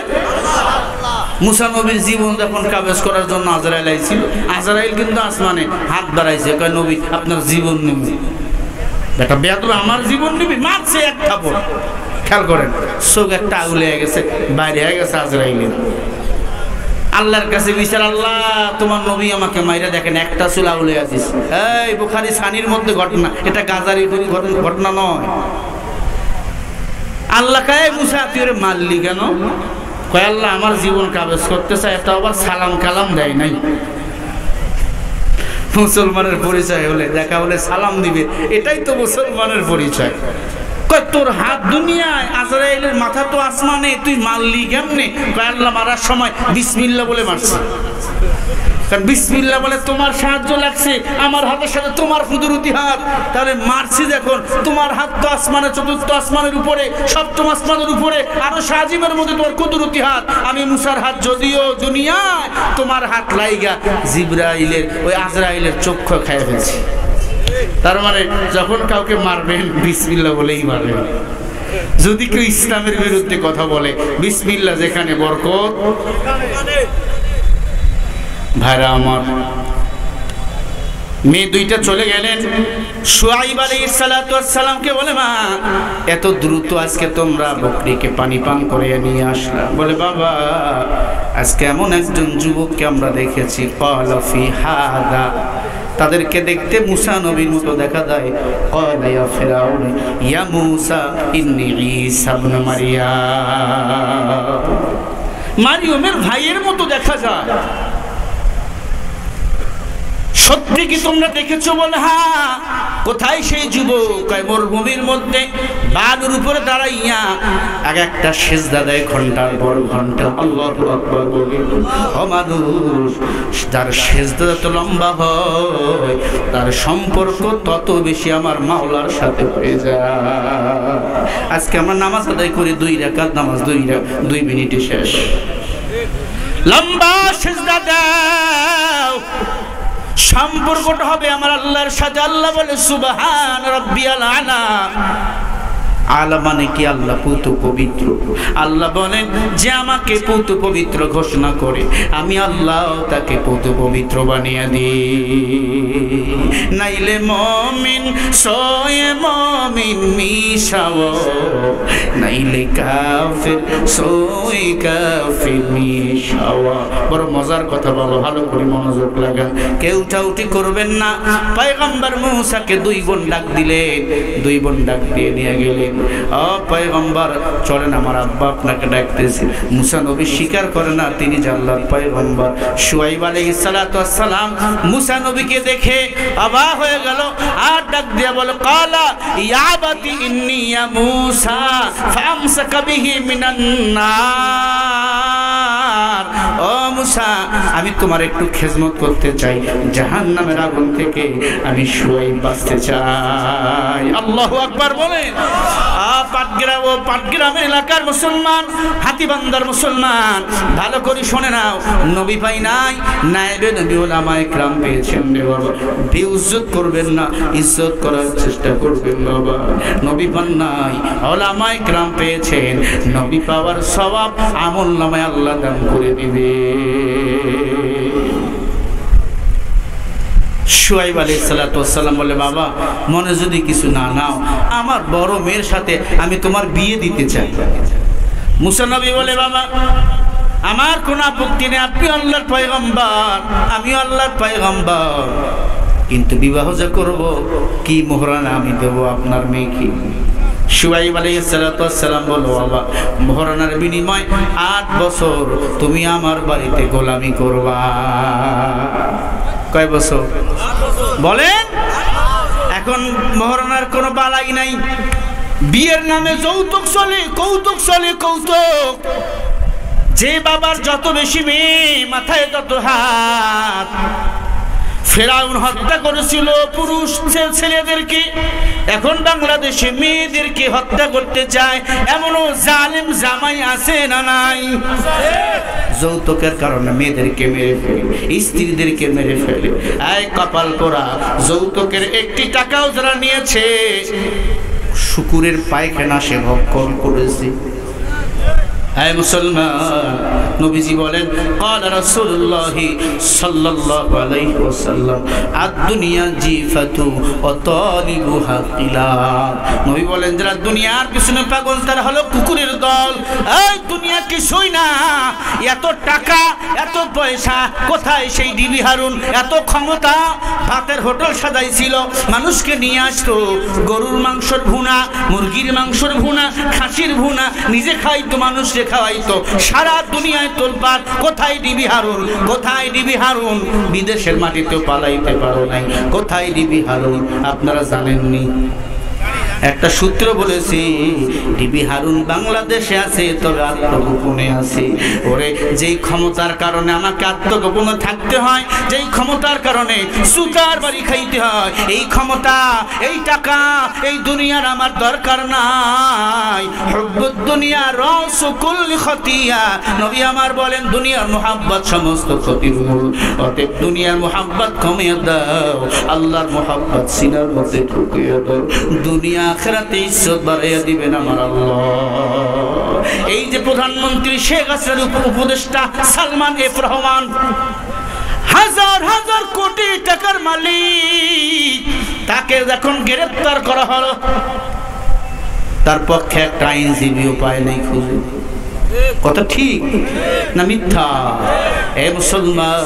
মুসা নবীর জীবন যখন কাবেজ করার জন্য আজরাইল আইছিল, আজরাইল কিন্তু আসমানে হাত বাড়াইছে, কয় নবী আপনার জীবন নিবি। বেটা বেয়াদব, আমার জীবন নিবি? মারছে এক থাপড়। খেয়াল করেন, চোখ একটা আগুলে গেছে, বাইরে হয়ে গেছে আজরাইলের। আল্লাহর কাছে বিচার, আল্লাহ তোমার নবী আমাকে মাইরা দেখেন, একটা চুল আউলে আছিস। এই বুখারী সানির মধ্যে ঘটনা, এটা গাজারি ঘটনা নয়। আল্লাহ কয়, মুসা তুই ওরে মারলি কেন? কয় আল্লাহ আমার জীবন কাবেজ করতে চায়, এটা আবার সালাম কালাম দেয় নাই। মুসলমানের পরিচয় হলে দেখা হলে সালাম দিবে, এটাই তো মুসলমানের পরিচয়। কয় তোর হাত দুনিয়ায়, আজরাইলের মাথা তো আসমানে, তুই মারলি কেমনে? কয় আল্লাহ মারার সময় বিসমিল্লাহ বলে মারছে। কারণ বিসমিল্লাহ বলে তোমার সাহায্য লাগছে, আমার হাতের সাথে তোমার কুদরতি হাত, তাহলে মারছি যখন তোমার হাত তো আসমানে, চতুর্থ আসমানের উপরে, সপ্তম আসমানের উপরে, আরো সাজিমের মধ্যে তোমার কুদরতি হাত। আমি মুসার হাত যদিও দুনিয়ায়, তোমার হাত লাইগা জিবরাইলের ওই আজরাইলের চক্ষু খায় ফেলছি। তার মানে যখন কাউকে মারবেন বিসমিল্লাহ বলেই মারবেন। যদি কেউ ইসলামের বিরুদ্ধে কথা বলে, বিসমিল্লাহ যেখানে বরকত। ভাইরা আমার, মেয়ে দুইটা চলে গেলেন। শুআইব আলাইহিস সালাতু ওয়াস সালামকে বলে, মা এত দ্রুত আজকে তোমরা বকরিকে পানি পান করে নিয়ে আসলা? বলে, বাবা আজকে এমন একজন যুবককে আমরা দেখেছি, ক্বালা ফি হাদা, তাদেরকে দেখতে মুসা নবীর মতো দেখা যায়। ক্বালা ইয়া ফিরাউন ইয়া মুসা ইন্নী ঈসা ইবনে মারইয়াম, মারিয়মের ভাইয়ের মতো দেখা যায়। সত্যি কি তোমরা দেখেছো? বলে, হ্যাঁ। কোথায় সেই যুবক? মরুভূমির মধ্যে বালুর উপরে দাঁড়াইয়া এক একটা সেজদা দেয় ঘন্টার পর ঘন্টা। আল্লাহু আকবার বলে, ও মানুষ, যার সেজদা যত লম্বা হয় তার সম্পর্ক তত বেশি আমার মাওলার সাথে হয়ে যায়। আজকে আমরা নামাজ আদায় করি 2 রাকাত নামাজ, 2 মিনিটে শেষ। লম্বা সেজদা দাও, সম্পর্কটা হবে আমার আল্লাহর সাথে। আল্লাহ বলে সুবহান রাব্বিয়াল আলা। আলা মানে কি? আল্লাহ পুত পবিত্র। আল্লাহ বলেন যে আমাকে পুত পবিত্র ঘোষণা করে, আমি আল্লাহ তাকে পুত পবিত্র বানিয়ে দিই। নাইলে মমিন সোয়ে মমিন মিশাও, নাইলে কাফির সোয়ে কাফির মিশাও। বড় মজার কথা বলো, ভালো করে মনোযোগ লাগান, কেউ টাউটি করবেন না। পয়গম্বর মুসাকে 2 বোন ডাক দিলেন, 2 বোন ডাক দিয়ে নিয়ে গেলেন। ও পয়গম্বর চলেন, আমার আব্বা আপনাকে ডাকতেছে। মুসা নবী স্বীকার করে না তিনি যে আল্লাহর পয়গম্বর। শুআইব আলাইহিস সালাতু ওয়াস সালাম মুসা নবীকে দেখে অবাক হয়ে গেল, আর ডাক দিয়ে বলে, ক্বালা ইয়া আবাতি ইন্নী ইয়া মুসা ফামসাকা বিহি মিনান নার। ও মুসা, আমি তোমার একটু খেজমত করতে চাই, জাহান্নামের আগুন থেকে আমি শুআইব বাঁচতে চাই। আল্লাহু আকবার বলেন। পাটগ্রামের এলাকার মুসলমান, হাতিবান্দার মুসলমান, ভালো করে শুনে নাও। নবী পাই নাই, নায়েবে নবী উলামায়ে কেরাম পেয়েছেন। বেইজ্জত করবেন না, ইজ্জত করার চেষ্টা করবেন বাবা। নবী পান নাই, উলামায়ে কেরাম পেয়েছেন। নবী পাওয়ার সওয়াব আমল নামায় আল্লাহ দান করে দিবে। শুআইব আলাইহিস সালাতু ওয়াস সালাম বলে, বাবা মনে যদি কিছু না নাও, আমার বড় মেয়ের সাথে আমি তোমার বিয়ে দিতে চাই। মুসা নবী বলে, বাবা আমার কোনো আপত্তি নেই, আপনি আল্লাহর পয়গম্বর, আমি আল্লাহর পয়গম্বর, কিন্তু বিবাহ যে করব, কি মোহরানা আমি দেব আপনার মেয়েকে? শুআইব আলাইহিস সালাতু ওয়াস সালাম বলো, বাবা মোহরানার বিনিময় 8 বছর তুমি আমার বাড়িতে গোলামি করবা। কয় বছর বলেন? এখন মোহরানার কোনো বালাই নাই, বিয়ের নামে যৌতুক চলে, কৌতুক চলে, কৌতুক। যে বাবার যত বেশি মেয়ে, মাথায় তত হাত। ফেরাউন হত্যা করেছিল পুরুষ ছেলেদেরকে, এখন বাংলাদেশে মেয়েদেরকে হত্যা করতে চায়। এমনও জালেম জামাই আছে না নাই? যৌতুকের কারণে মেয়েদেরকে মেরে ফেলে, স্ত্রীদেরকে মেরে ফেলে। এই কপাল পোড়া, যৌতুকের 1টি টাকাও যারা নিয়েছে, শুকুরের পায়খানা সে ভক্ষণ করেছে। হে মুসলমান, নবীজি বলেন, ক্বালা রাসূলুল্লাহ সাল্লাল্লাহু আলাইহি ওয়াসাল্লাম, আদ-দুনিয়া জিফাতু ওয়া তালিবুহা কিলাব। নবী বলেন, যারা দুনিয়ার পিছনে পাগল তারা হলো কুকুরের দল। এই দুনিয়া কিছুই না, এত টাকা, এত পয়সা, কোথায় সেই ডিবি হারুন? এত ক্ষমতা, ভাতের হোটেল সাজাইছিল, মানুষকে নিয়ে আসতো, গরুর মাংসের ভুনা, মুরগির মাংসের ভুনা, খাসির ভুনা, নিজে খাইতো, মানুষকে খাওয়াইতো। সারা দুনিয়ায় নিয়ে তোলপাড়। কোথায় ডিবি হারুন, কোথায় ডিবি হারুন? বিদেশের মাটিতেও পালাইতে পারো নাই। কোথায় ডিবি হারুন? আপনারা জানেননি? একটা সূত্র বলেছি, ডিবি হারুন বাংলাদেশে আছে, তবে আত্মগোপনে আছে। ওরে, যেই ক্ষমতার কারণে আমাকে আত্মগোপনে থাকতে হয়, যেই ক্ষমতার কারণে সুতার বাড়ি খাইতে হয়, এই ক্ষমতা, এই টাকা, এই দুনিয়ার আমার দরকার নাই। হুব্বুদ দুনিয়া রাসু কুল্লি খতিয়া। নবী আমার বলেন, দুনিয়ার মোহাব্বত সমস্ত ক্ষতির মূল। অতএব দুনিয়ার মোহাব্বত কমিয়ে দাও, আল্লাহর মোহাব্বত সিনার মধ্যে ঢুকিয়ে দাও। দুনিয়া আখিরাতে ইজ্জত বাড়াইয়া দিবেন আমার আল্লাহ। এই যে প্রধানমন্ত্রী শেখ হাসিনার উপদেষ্টা সালমান এফ রহমান, হাজার হাজার কোটি টাকার মালিক, তাকে যখন গ্রেফতার করা হলো, তার পক্ষে একটা আইনজীবীও পায় নাই খুঁজে। কথা ঠিক না মিথ্যা? এ মুসলমান,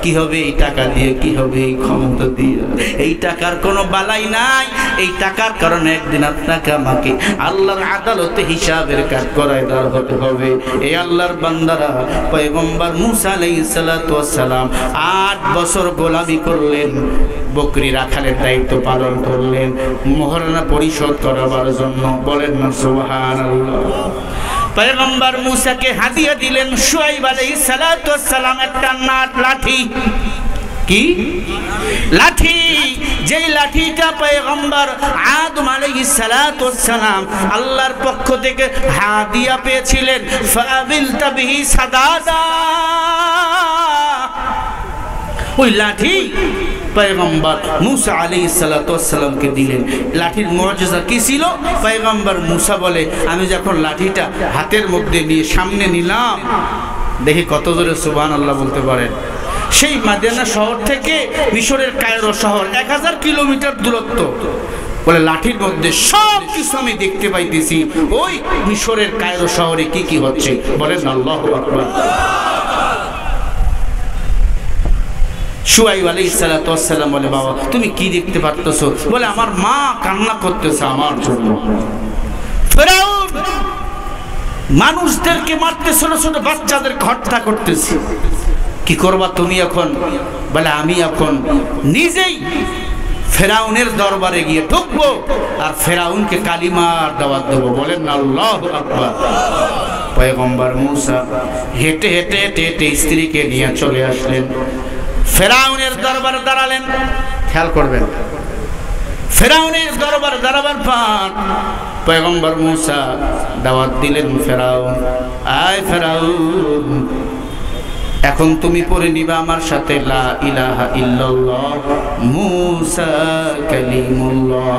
কি হবে এই টাকা দিয়ে, কি হবে এই ক্ষমতা দিয়ে? এই টাকার কোনো বালাই নাই। এই টাকার কারণে একদিন আপনাকে আমাকে আল্লাহর আদালতে হিসাবের কাজ করায় দেওয়া হতে হবে। এই আল্লাহর বান্দারা পয়গম্বর মুসা আলাইহিস সালাতু ওয়াস সালাম 8 বছর গোলামি করলেন, বকরি রাখালের দায়িত্ব পালন করলেন মোহরানা পরিশোধ করাবার জন্য। বলেন না সুবহানাল্লাহ। পয়গম্বর মুসাকে হাদিয়া দিলেন শুআইব আলাইহিস সালাতু ওয়াস সালাম একটা লাঠি। কি লাঠি? যেই লাঠিটা পয়গম্বর আদম আলাইহিস সালাতু ওয়াস সালাম আল্লাহর পক্ষ থেকে হাদিয়া পেয়েছিলেন। ফাবিলতা বিহি সাদাদা। ওই লাঠি পয়গম্বর মুসা আলাইহিস সালাতু ওয়াস সালামকে দিলেন। লাঠির মুআজিজা কি ছিল? পয়গম্বর মুসা বলে, আমি যখন লাঠিটা হাতের মধ্যে নিয়ে সামনে নিলাম, দেখি কত জোরে সুবহানাল্লাহ বলতে পারেন। সেই মাদিয়ানা শহর থেকে মিশরের কায়রো শহর 1000 কিলোমিটার দূরত্ব। বলে লাঠির মধ্যে সব কিছু আমি দেখতে পাইতেছি ওই মিশরের কায়রো শহরে কি কি হচ্ছে। বলেন আল্লাহু আকবার। শুআইব আলাইহিস সালাতু ওয়াস সালাম বলে, বাবা তুমি কি দেখতে পারতেছো? বলে, আমার মা কান্না করতেছে আমার জন্য। ফেরাউন মানুষদেরকে মারতে, ছোট ছোট বাচ্চাদের হত্যা করতেছে। কি করবা তুমি এখন? বলে, আমি এখন নিজেই ফেরাউনের দরবারে গিয়ে ঢুকবো আর ফেরাউনকে কালিমার দাওয়াত দেবো। বলেন না আল্লাহু আকবার। পয়গম্বর মুসা হেঁটে হেঁটে হেঁটে হেঁটে স্ত্রীকে নিয়ে চলে আসলেন, ফেরাউনের দরবারে দাঁড়ালেন। খেয়াল করবেন, ফেরাউনের দরবারে দাঁড়াবার পর পয়গম্বর মুসা দাওয়াত দিলেন, ফেরাউন আয় ফেরাউন, এখন তুমি পড়ে নিবা আমার সাথে লা ইলাহা ইল্লাল্লাহ মুসা কালিমুল্লাহ।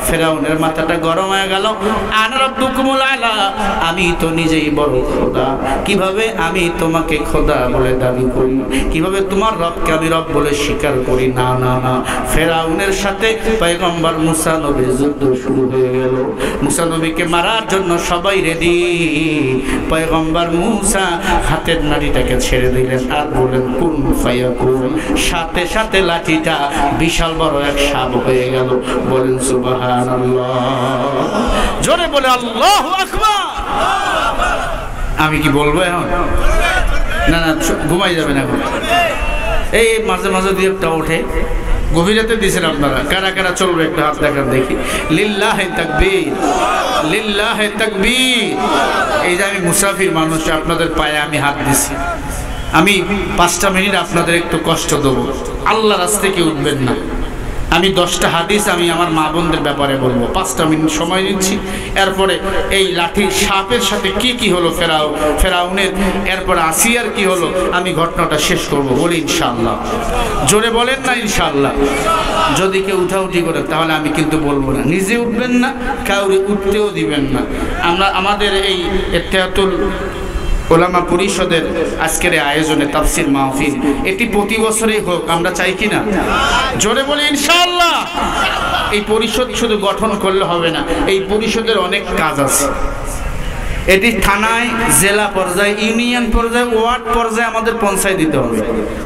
ফেরাউনের মাথাটা গরম হয়ে গেল। আনা রাব্বুকুমুল আলা, আমি তো নিজেই বড় খোদা, কিভাবে আমি তোমাকে খোদা বলে দাবি করি? কিভাবে তোমার রবকে আমি রব বলে স্বীকার করি? না না না। ফেরাউনের সাথে পয়গম্বর মুসা নবীর যুদ্ধ শুরু হয়ে গেল। মুসা নবীকে মারার জন্য সবাই রেডি। পয়গম্বর মুসা হাতের নাড়িটাকে ছেড়ে দিলেন আর বলেন কুন ফায়াকুন। সাথে সাথে লাঠিটা বিশাল বড় এক সাপ হয়ে গেল। বলেন সুবহানাল্লাহ। জোরে বলে আল্লাহু আকবার। আমি কি বলবো এখন? না না, ঘুমাই যাবেন এখন। এই মাঝে মাঝে দিয়ে একটা ওঠে, গভীরাতে দিয়েছেন আপনারা। কারা কারা চলবে একটা হাত দেখান দেখি। লিল্লাহে তাকবীর, লিল্লাহে তাকবীর। এই যে আমি মুসাফির মানুষ, আপনাদের পায়ে আমি হাত দিছি। আমি 5টা মিনিট আপনাদের একটু কষ্ট দেবো। আল্লাহ রাস্তায় কেউ উঠবেন না। আমি 10টা হাদিস আমি আমার মা বোনদের ব্যাপারে বলবো। 5টা মিনিট সময় নিচ্ছি। এরপরে এই লাঠির সাপের সাথে কি কি হলো ফেরাউনের, এরপরে আসিয়ার কি হলো, আমি ঘটনাটা শেষ করব। বলি ইনশাআল্লাহ। জোরে বলেন না ইনশাআল্লাহ। যদি কেউ উঠাউঠি করে তাহলে আমি কিন্তু বলবো না। নিজে উঠবেন না, কাউরে উঠতেও দিবেন না। আমরা আমাদের এই ইত্তেহাতুল ওলামা পরিষদের আজকের আয়োজনে তাফসির মাহফিল, এটি প্রতি বছরই হোক, আমরা চাই কি না? জোরে বলি ইনশাআল্লাহ। এই পরিষদ শুধু গঠন করলে হবে না, এই পরিষদের অনেক কাজ আছে। এটি থানায়, জেলা পর্যায়ে, ইউনিয়ন পর্যায়ে, ওয়ার্ড পর্যায়ে আমাদের পৌঁছায় দিতে হবে।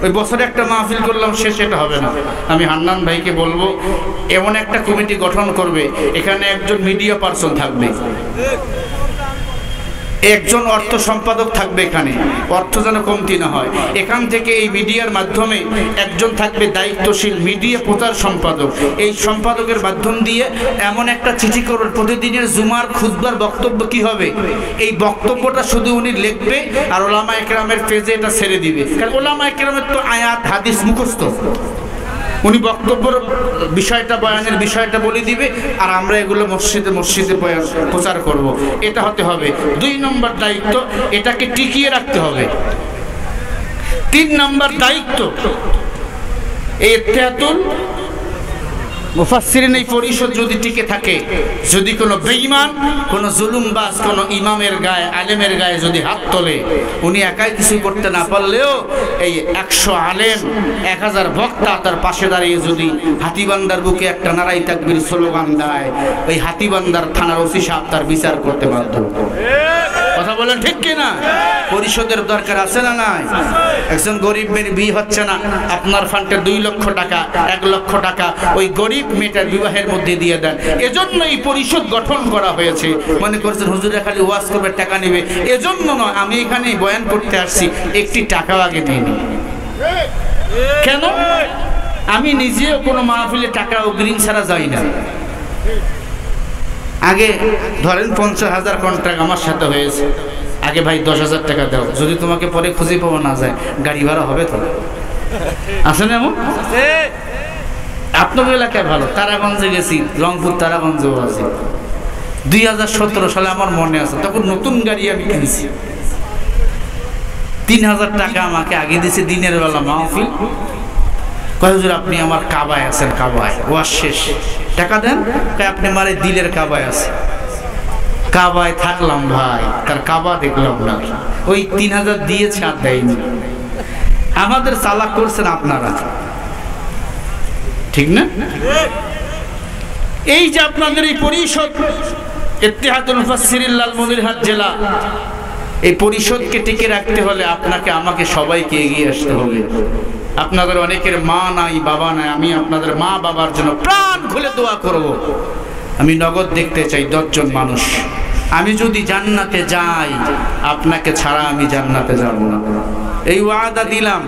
ওই বছরে একটা মাহফিল করলাম শেষ, এটা হবে না। আমি হান্নান ভাইকে বলবো এমন একটা কমিটি গঠন করবে, এখানে একজন মিডিয়া পার্সন থাকবে। একজন অর্থ সম্পাদক থাকবে এখানে, অর্থ যেন কমতি না হয়। এখান থেকে এই মিডিয়ার মাধ্যমে একজন থাকবে দায়িত্বশীল মিডিয়া প্রচার সম্পাদক। এই সম্পাদকের মাধ্যম দিয়ে এমন একটা চিঠি করবেন, প্রতিদিনের জুমার খুতবার বক্তব্য কি হবে, এই বক্তব্যটা শুধু উনি লিখবে আর ওলামা একরামের পেজে এটা ছেড়ে দিবে। কারণ ওলামা একরামের তো আয়াত হাদিস মুখস্থ, উনি বক্তব্যের বিষয়টা, বয়ানের বিষয়টা বলে দিবে আর আমরা এগুলো মসজিদে মসজিদে প্রচার করব। এটা হতে হবে 2 নম্বর দায়িত্ব, এটাকে টিকিয়ে রাখতে হবে। 3 নম্বর দায়িত্ব, এই ইত্তেহাদুল মুফাসসিরিন এই পরিষদ যদি টিকে থাকে, যদি কোনো বেঈমান, কোনো জুলুমবাজ, কোনো ইমামের গায়ে, আলেমের গায়ে যদি হাত তোলে, উনি একাই কিছু করতে না পারলেও এই 100 আলেম, 1000 বক্তা তার পাশে দাঁড়িয়ে যদি হাতিবান্দার বুকে একটা নারাই তাকবীর স্লোগান দেয়, ওই হাতিবান্দার থানার ওসি সাহেব তার বিচার করতে বাধ্য। কথা বলেন ঠিক কিনা? পরিষদের দরকার আছে না নাই? একজন গরিব মেয়ের বিয়ে হচ্ছে না, আপনার ফান্ডে 2 লক্ষ টাকা, 1 লক্ষ টাকা ওই গরিব মেয়েটার বিবাহের মধ্যে দিয়ে দেন। এজন্য এই পরিষদ গঠন করা হয়েছে। মনে করছেন হুজুরে খালি ওয়াজ করবে, টাকা নেবে, এজন্য নয়। আমি এখানে বয়ান করতে আসছি, একটি টাকাও আগে নিইনি। কেন? আমি নিজেও কোনো মাহফিলে টাকা অগ্রিম ছাড়া যাই না। আগে ধরেন 50,000 কন্ট্রাক্ট আমার সাথে হয়েছে, আগে ভাই 10,000 টাকা দাও, যদি তোমাকে পরে খুঁজে পাওয়া না যায় গাড়ি ভাড়া হবে তো? আছে না এমন? আপনাদের এলাকায় ভালো, তারাগঞ্জে গেছি, রংপুর তারাগঞ্জেও আছে। 2017 সালে আমার মনে আছে, তখন নতুন গাড়ি আমি কিনেছি। 3,000 টাকা আমাকে আগে দিয়েছে দিনের বেলা মাহফিল। কয় হুজুর আপনি আমার কাবায় আছেন, কাবায় ওয়াজ শেষ, টাকা দেন। কয় আপনি মারে দিলের কাবায় আছে। কাবায় থাকলাম ভাই, তার কাবা দেখলাম না। ওই 3,000 দিয়েছে আর দেয়নি। আমাদের চালাক করছেন আপনারা, ঠিক না? এই যে আপনাদের এই পরিষদ ইত্তেহাদুল মুফাসসিরিন লালমনিরহাট জেলা, এই পরিষদকে টিকে রাখতে হলে আপনাকে, আমাকে, সবাইকে এগিয়ে আসতে হবে। আপনাদের অনেকের মা নাই, বাবা নাই, আমি আপনাদের মা বাবার জন্য প্রাণ খুলে দোয়া করব। আমি নগদ দেখতে চাই 10 জন মানুষ। আমি যদি জান্নাতে যাই, আপনাকে ছাড়া আমি জান্নাতে যাব না, এই ওয়াদা দিলাম।